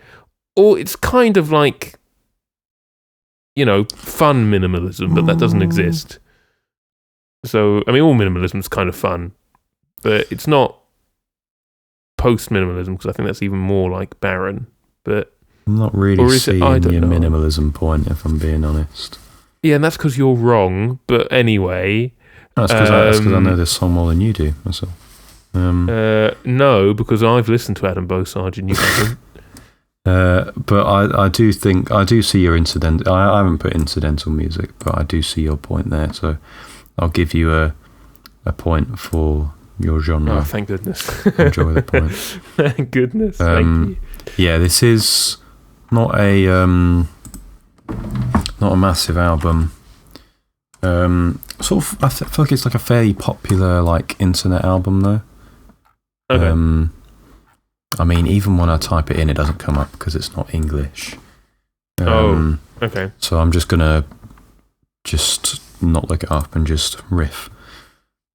or it's kind of like fun minimalism, but that doesn't exist. So, I mean, all minimalism is kind of fun, but it's not post-minimalism, because I think that's even more like barren. But I'm not really seeing your minimalism point, if I'm being honest. Yeah, and that's because you're wrong. But anyway, that's because I know this song more than you do myself. No, because I've listened to Adam Bosage and you haven't. But I do see your incidental. I haven't put incidental music, but I do see your point there. So I'll give you a point for your genre. Oh, thank goodness! Enjoy the point. Thank goodness. Thank you. Yeah, this is not a massive album. Sort of, I feel like it's like a fairly popular like internet album though. Okay. I mean, even when I type it in, it doesn't come up because it's not English. Okay. So I'm just gonna not look it up and just riff.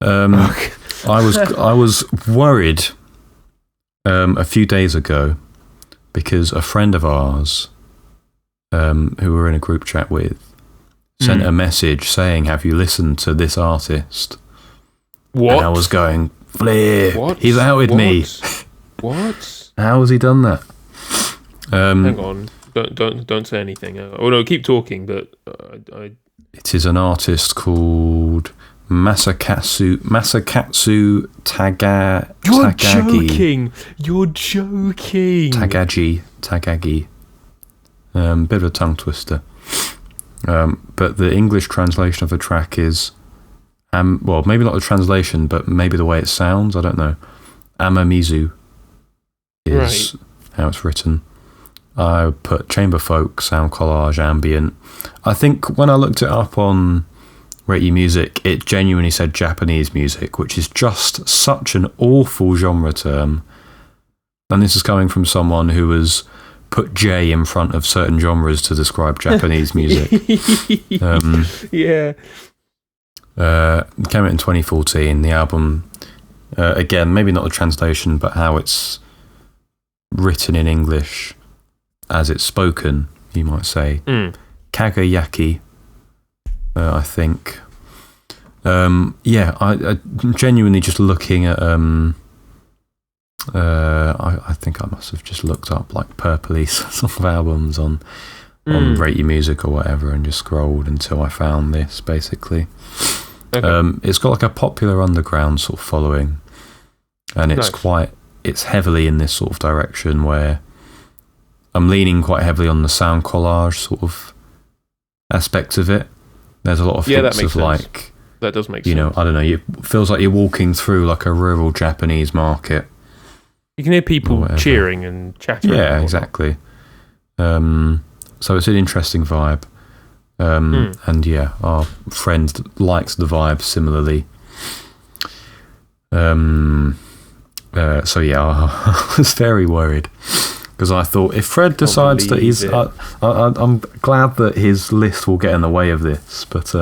Okay. I was worried a few days ago because a friend of ours, who we're in a group chat with, sent a message saying, "Have you listened to this artist?" What? And I was going, "Flip! What? He's outed me." What? How has he done that? Hang on. Don't say anything. Oh no, keep talking. But it is an artist called Masakatsu Takagi. You're joking. Takagi. Bit of a tongue twister. But the English translation of the track is, well, maybe not the translation, but maybe the way it sounds. I don't know. Amamizu is how it's written. I put chamber folk, sound collage, ambient. I think when I looked it up on Rate Your Music, it genuinely said Japanese music, which is just such an awful genre term. And this is coming from someone who has put J in front of certain genres to describe Japanese music. Yeah. It came out in 2014. The album, again, maybe not the translation, but how it's written in English as it's spoken, you might say. Kagayaki, I think. I genuinely just looking at I think I must have just looked up like purpley sort of albums on Rate Your Music or whatever and just scrolled until I found this, basically. Okay. It's got like a popular underground sort of following, and it's heavily in this sort of direction where I'm leaning quite heavily on the sound collage sort of aspect of it. There's a lot of hints of like, that does make sense. I don't know, it feels like you're walking through like a rural Japanese market. You can hear people cheering and chattering. Yeah, exactly. So it's an interesting vibe. And yeah, our friend likes the vibe similarly. So yeah, I was very worried because I thought if Fred decides that he's, I'm glad that his list will get in the way of this. But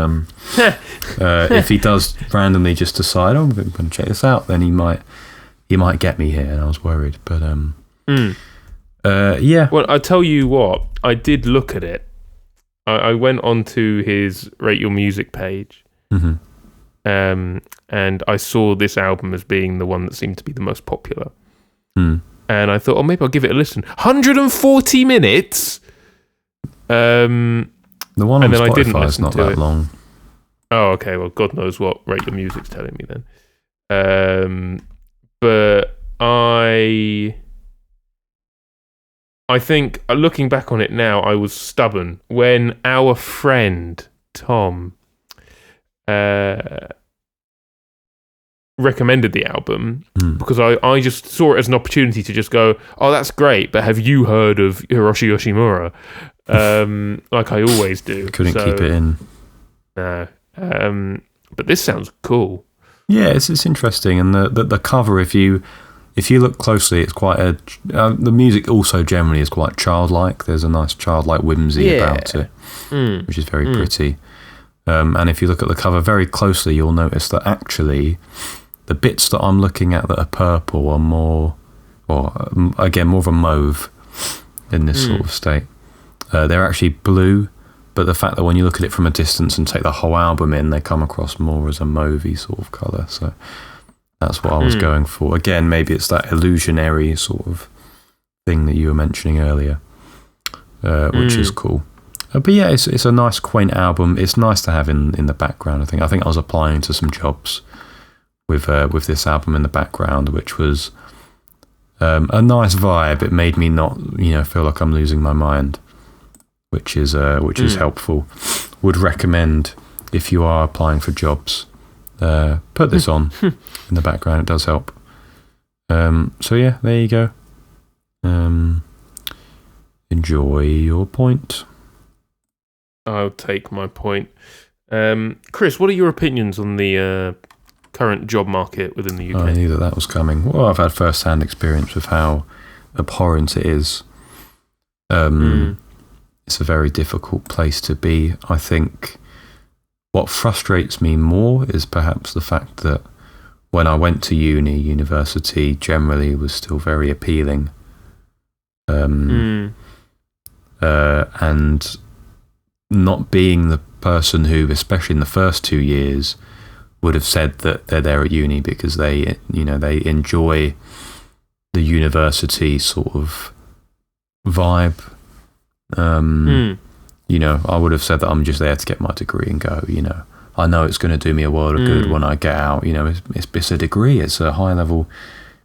if he does randomly just decide, I'm going to check this out, then he might get me here, and I was worried. But yeah. Well, I tell you what, I did look at it. I went onto his Rate Your Music page, and I saw this album as being the one that seemed to be the most popular. And I thought, maybe I'll give it a listen. 140 minutes. The one on Spotify is not that long. Oh, okay. Well, God knows what Rate Your Music's telling me then. But I think, looking back on it now, I was stubborn when our friend Tom recommended the album, because I just saw it as an opportunity to just go, oh, that's great, but have you heard of Hiroshi Yoshimura? Like I always do. Couldn't keep it in. No. But this sounds cool. Yeah, it's interesting, and the cover, if you look closely, it's quite the music also generally is quite childlike. There's a nice childlike whimsy about it, which is very pretty. And if you look at the cover very closely, you'll notice that actually the bits that I'm looking at that are purple are more of a mauve in this sort of state. They're actually blue, But the fact that when you look at it from a distance and take the whole album in, they come across more as a mauvey sort of colour. So that's what I was going for. Again, maybe it's that illusionary sort of thing that you were mentioning earlier, which is cool. But yeah, it's a nice, quaint album. It's nice to have in the background. I think I was applying to some jobs with this album in the background, which was a nice vibe. It made me not, feel like I'm losing my mind, which is helpful. Would recommend if you are applying for jobs, put this on in the background. It does help. So yeah, there you go. Enjoy your point. I'll take my point. Chris, what are your opinions on the current job market within the UK? I knew that was coming. Well, I've had first-hand experience with how abhorrent it is. It's a very difficult place to be. I think what frustrates me more is perhaps the fact that when I went to university generally was still very appealing. And not being the person who, especially in the first 2 years, would have said that they're there at uni because they enjoy the university sort of vibe. I would have said that I'm just there to get my degree and go. I know it's going to do me a world of good when I get out. It's a degree. It's a high level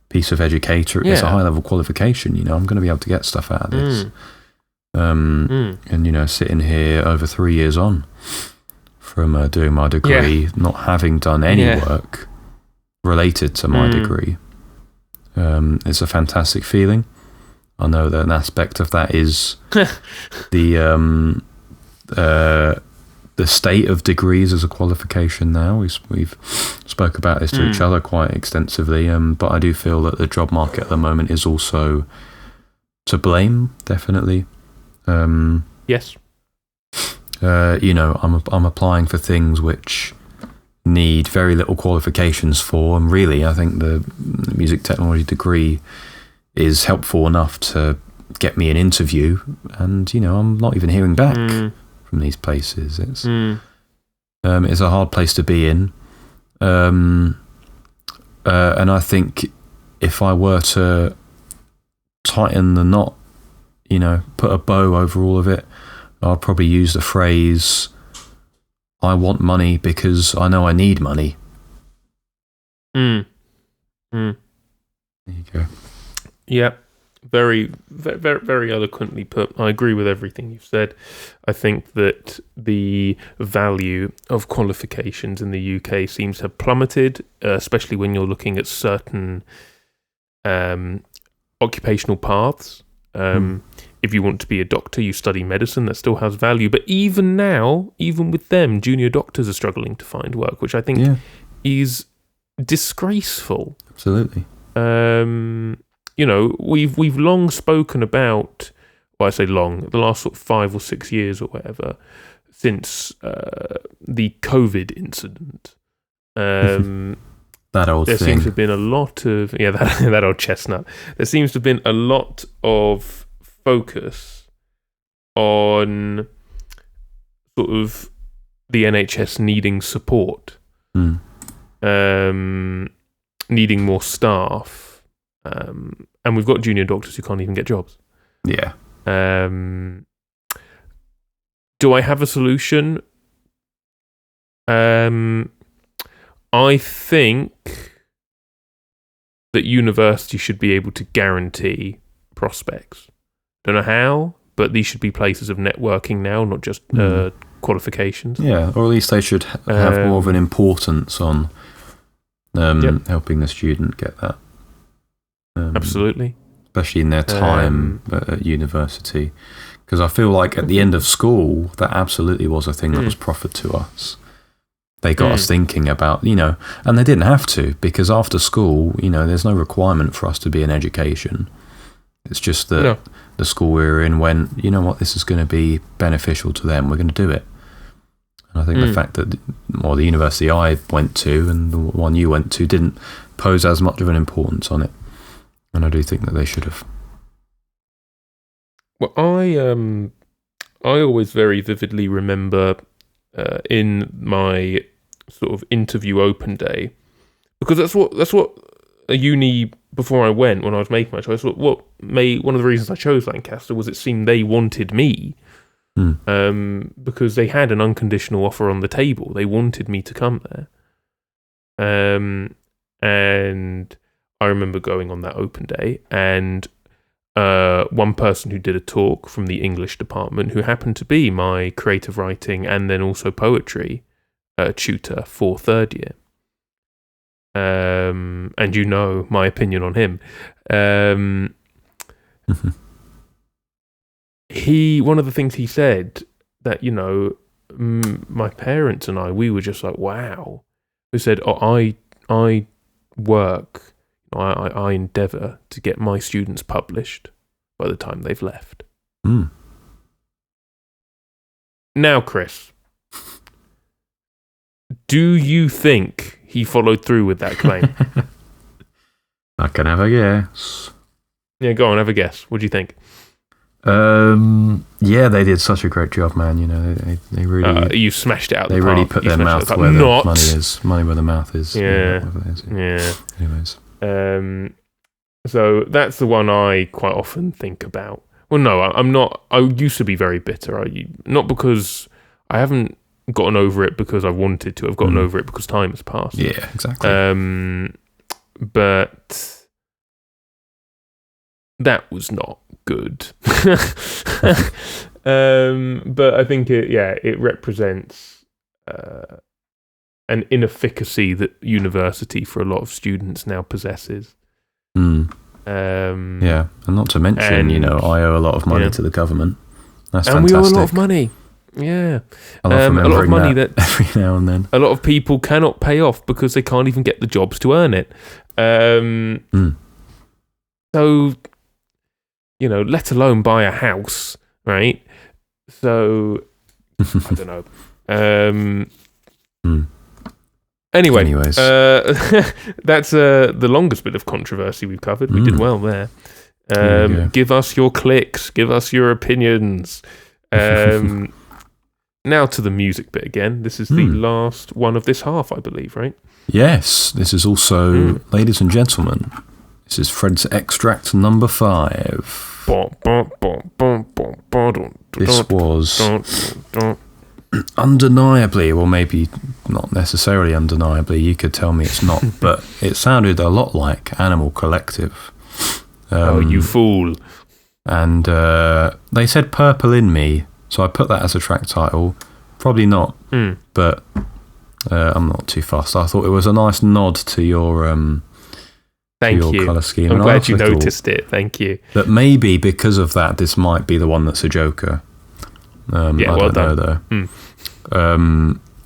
piece of education. It's a high level qualification. I'm going to be able to get stuff out of this. And sitting here over 3 years on from doing my degree, not having done any work related to my degree, it's a fantastic feeling. I know that an aspect of that is the state of degrees as a qualification now. We've spoke about this to each other quite extensively, but I do feel that the job market at the moment is also to blame, definitely. Yes. I'm applying for things which need very little qualifications for, and really I think the music technology degree is helpful enough to get me an interview, and I'm not even hearing back from these places. It's a hard place to be in, and I think if I were to tighten the knot, put a bow over all of it, I'd probably use the phrase, I want money because I know I need money. There you go. Yeah, very, very, very eloquently put. I agree with everything you've said. I think that the value of qualifications in the UK seems to have plummeted, especially when you're looking at certain occupational paths. If you want to be a doctor, you study medicine, that still has value. But even now, even with them, junior doctors are struggling to find work, which I think is disgraceful. Absolutely. We've long spoken about, well, I say long, the last sort of 5 or 6 years or whatever, since the COVID incident. That old there thing. Seems to have been a lot of that old chestnut. There seems to have been a lot of focus on sort of the NHS needing support, needing more staff, and we've got junior doctors who can't even get jobs. Yeah. Do I have a solution? I think that university should be able to guarantee prospects. Don't know how, but these should be places of networking now, not just qualifications. Yeah, or at least they should have more of an importance on helping the student get that. Absolutely. Especially in their time at university. Because I feel like at the end of school, that absolutely was a thing that was proffered to us. They got us thinking about, and they didn't have to, because after school, there's no requirement for us to be in education. It's just that the school we were in went, this is going to be beneficial to them, we're going to do it. And I think the fact that, the university I went to and the one you went to didn't pose as much of an importance on it. And I do think that they should have. Well, I always very vividly remember in my sort of interview open day, because that's what a uni before I went, when I was making my choice, one of the reasons I chose Lancaster was it seemed they wanted me. Because they had an unconditional offer on the table. They wanted me to come there. And I remember going on that open day, and one person who did a talk from the English department, who happened to be my creative writing and then also poetry tutor for third year. And my opinion on him. One of the things he said that, my parents and we were just like, wow. He said, I work, I endeavour to get my students published by the time they've left. Now, Chris, do you think he followed through with that claim? I can have a guess. Yeah, go on, have a guess. What do you think? Yeah, they did such a great job, man. They really you smashed it out. They really put their mouth where the money is. Money where the mouth is. Yeah. Yeah. Anyways, so that's the one I quite often think about. Well, no, I'm not. I used to be very bitter. Not because I haven't gotten over it because I wanted to. I've gotten over it because time has passed. Yeah, exactly. But that was not good. But I think it represents an inefficacy that university for a lot of students now possesses. Yeah, and not to mention, I owe a lot of money to the government. That's and fantastic. We owe a lot of money. Yeah, I love a lot of money that every now and then a lot of people cannot pay off because they can't even get the jobs to earn it. So, let alone buy a house, right? So, I don't know. Anyways, that's the longest bit of controversy we've covered. We did well there. Give us your clicks. Give us your opinions. Now to the music bit again. This is the last one of this half, I believe, right? Yes, this is also, ladies and gentlemen, this is Fred's Extract number 5. This was undeniably, well, maybe not necessarily undeniably, you could tell me it's not, but it sounded a lot like Animal Collective. Oh, you fool. And they said Purple in Me, so I put that as a track title. Probably not, but I'm not too fast. I thought it was a nice nod to your colour scheme. I'm glad you noticed it. Thank you. But maybe because of that, this might be the one that's a joker. I don't know though.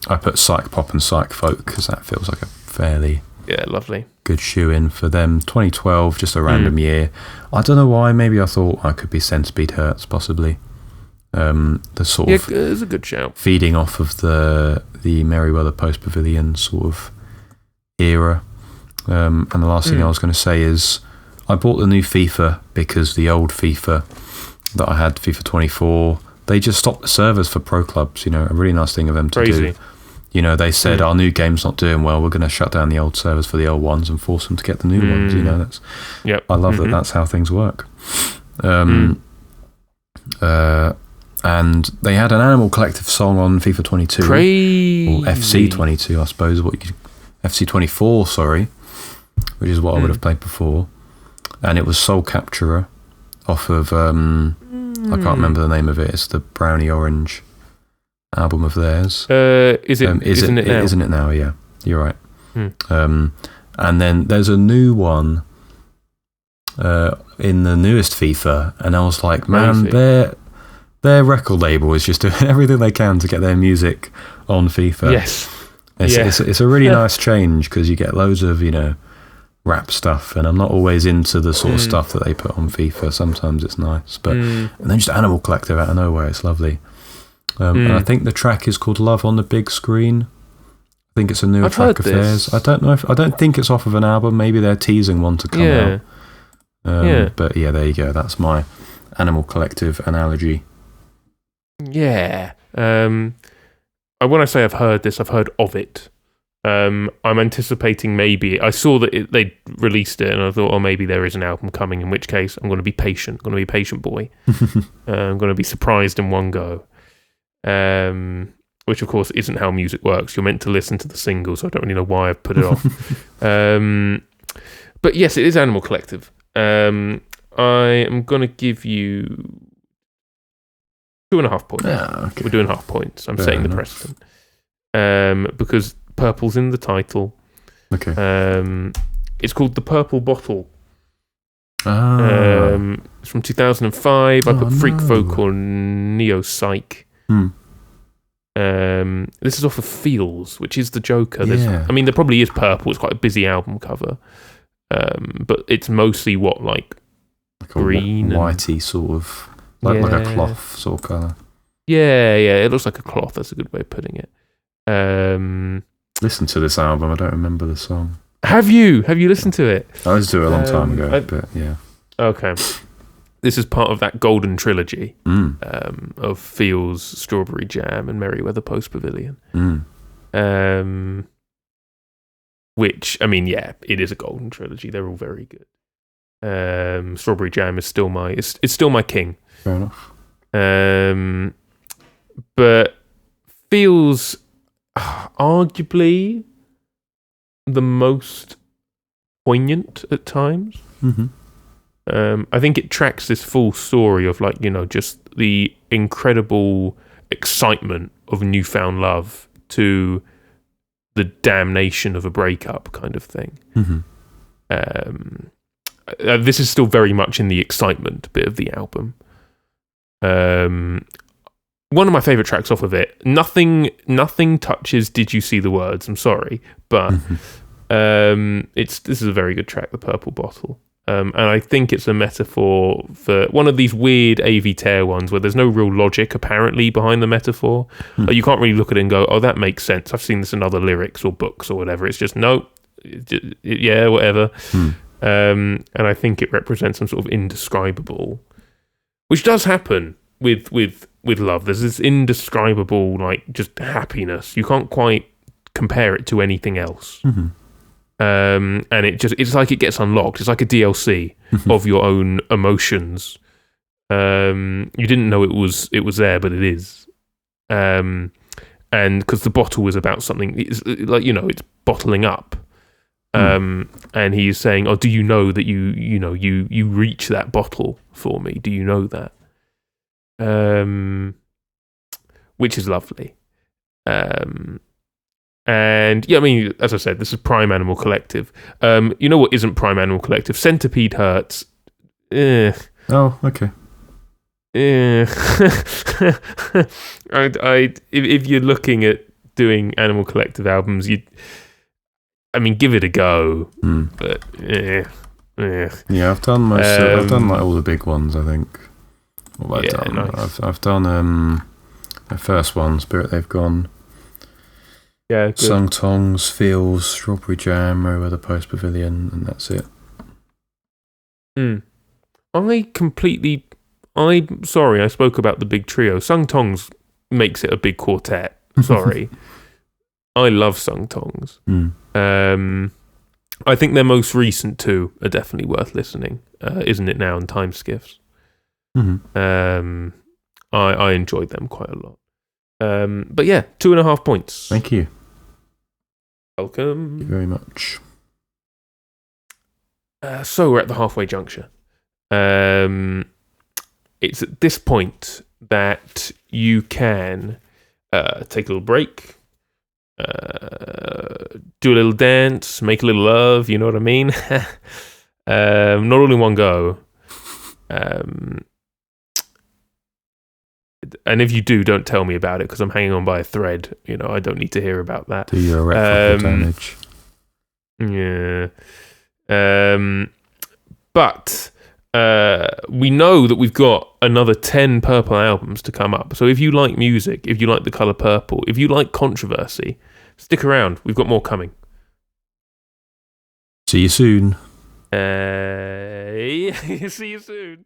I put psych pop and psych folk because that feels like a fairly lovely good shoe-in for them. 2012, just a random year. I don't know why. Maybe I thought I could be Centipede Hurts, possibly. The sort of it's a good shout. Feeding off of the Merryweather Post Pavilion sort of era. And the last thing I was going to say is I bought the new FIFA because the old FIFA that I had, FIFA 24, they just stopped the servers for pro clubs. A really nice thing of them to do. They said our new game's not doing well. We're going to shut down the old servers for the old ones and force them to get the new ones. That's. Yep. I love that. That's how things work. And they had an Animal Collective song on FIFA 22. Crazy. Or FC 22, I suppose. FC 24, sorry, which is what I would have played before. And it was Soul Capturer off of, I can't remember the name of it. It's the Brownie Orange album of theirs. Isn't it now? Isn't it now? Yeah, you're right. And then there's a new one in the newest FIFA, and I was like, man, their record label is just doing everything they can to get their music on FIFA. Yes. It's a really nice change because you get loads of, rap stuff, and I'm not always into the sort of stuff that they put on FIFA. Sometimes it's nice, but and then just Animal Collective out of nowhere, it's lovely. And I think the track is called Love on the Big Screen. I think it's a newer track of theirs. I don't think it's off of an album. Maybe they're teasing one to come out. But there you go. That's my Animal Collective analogy. Yeah. When I say I've heard this, I've heard of it. I'm anticipating maybe. I saw that they released it, and I thought, oh, maybe there is an album coming. In which case, I'm going to be patient. I'm going to be a patient boy. I'm going to be surprised in one go. Which, of course, isn't how music works. You're meant to listen to the single, so I don't really know why I've put it off. But yes, it is Animal Collective. I am going to give you 2.5 points. Yeah, okay. We're doing half points. I'm Fair setting the enough. precedent. Because purple's in the title. Okay. It's called The Purple Bottle. Ah. It's from 2005. I put Freak no. Folk or Neo Psych. This is off of Feels, which is the Joker. Yeah. I mean, there probably is purple. It's quite a busy album cover. But it's mostly like green a whitey sort of, like a cloth sort of colour. Yeah, it looks like a cloth. That's a good way of putting it. Listen to this album. I don't remember the song. Have you listened to it? I listened to it a long time ago, but yeah. Okay. This is part of that golden trilogy of Feels, Strawberry Jam, and Merryweather Post Pavilion. Which, I mean, yeah, it is a golden trilogy. They're all very good. Strawberry Jam is still it's still my king. Fair enough. But Feels arguably the most poignant at times. I think it tracks this full story of just the incredible excitement of newfound love to the damnation of a breakup kind of thing. This is still very much in the excitement bit of the album. One of my favourite tracks off of it. Nothing touches Did You See the Words? I'm sorry, but this is a very good track, The Purple Bottle. And I think it's a metaphor for one of these weird A.V. Tear ones where there's no real logic apparently behind the metaphor. Like, you can't really look at it and go, oh, that makes sense. I've seen this in other lyrics or books or whatever. It's just, no, yeah, whatever. And I think it represents some sort of indescribable, which does happen with love. There's this indescribable, just happiness. You can't quite compare it to anything else. And it's like it gets unlocked. It's like a DLC of your own emotions. You didn't know it was there, but it is. And because the bottle was about something, it's it's bottling up. And he's saying, "Oh, do you know that you reach that bottle for me? Do you know that?" Which is lovely. And yeah, I mean, as I said, this is Prime Animal Collective. You know what isn't Prime Animal Collective? Centipede Hurts. Oh, okay. If you're looking at doing Animal Collective albums, give it a go. But yeah, I've done most. I've done all the big ones. I think. What have I done? Nice. I've done the first one, Spirit They've Gone. Yeah, good. Sung Tongs, Feels, Strawberry Jam, Merryweather Post Pavilion, and that's it. I'm sorry, I spoke about the big trio. Sung Tongs makes it a big quartet. Sorry. I love Sung Tongs. I think their most recent two are definitely worth listening. Isn't It Now and Time Skiffs. I enjoyed them quite a lot. But yeah, 2.5 points. Thank you. Welcome. Thank you very much. So we're at the halfway juncture. It's at this point that you can take a little break, do a little dance, make a little love, you know what I mean? Not all in one go. And if you do, don't tell me about it because I'm hanging on by a thread. I don't need to hear about that. Do your irreparable damage. Yeah. But we know that we've got another 10 purple albums to come up. So if you like music, if you like the colour purple, if you like controversy, stick around. We've got more coming. See you soon. See you soon.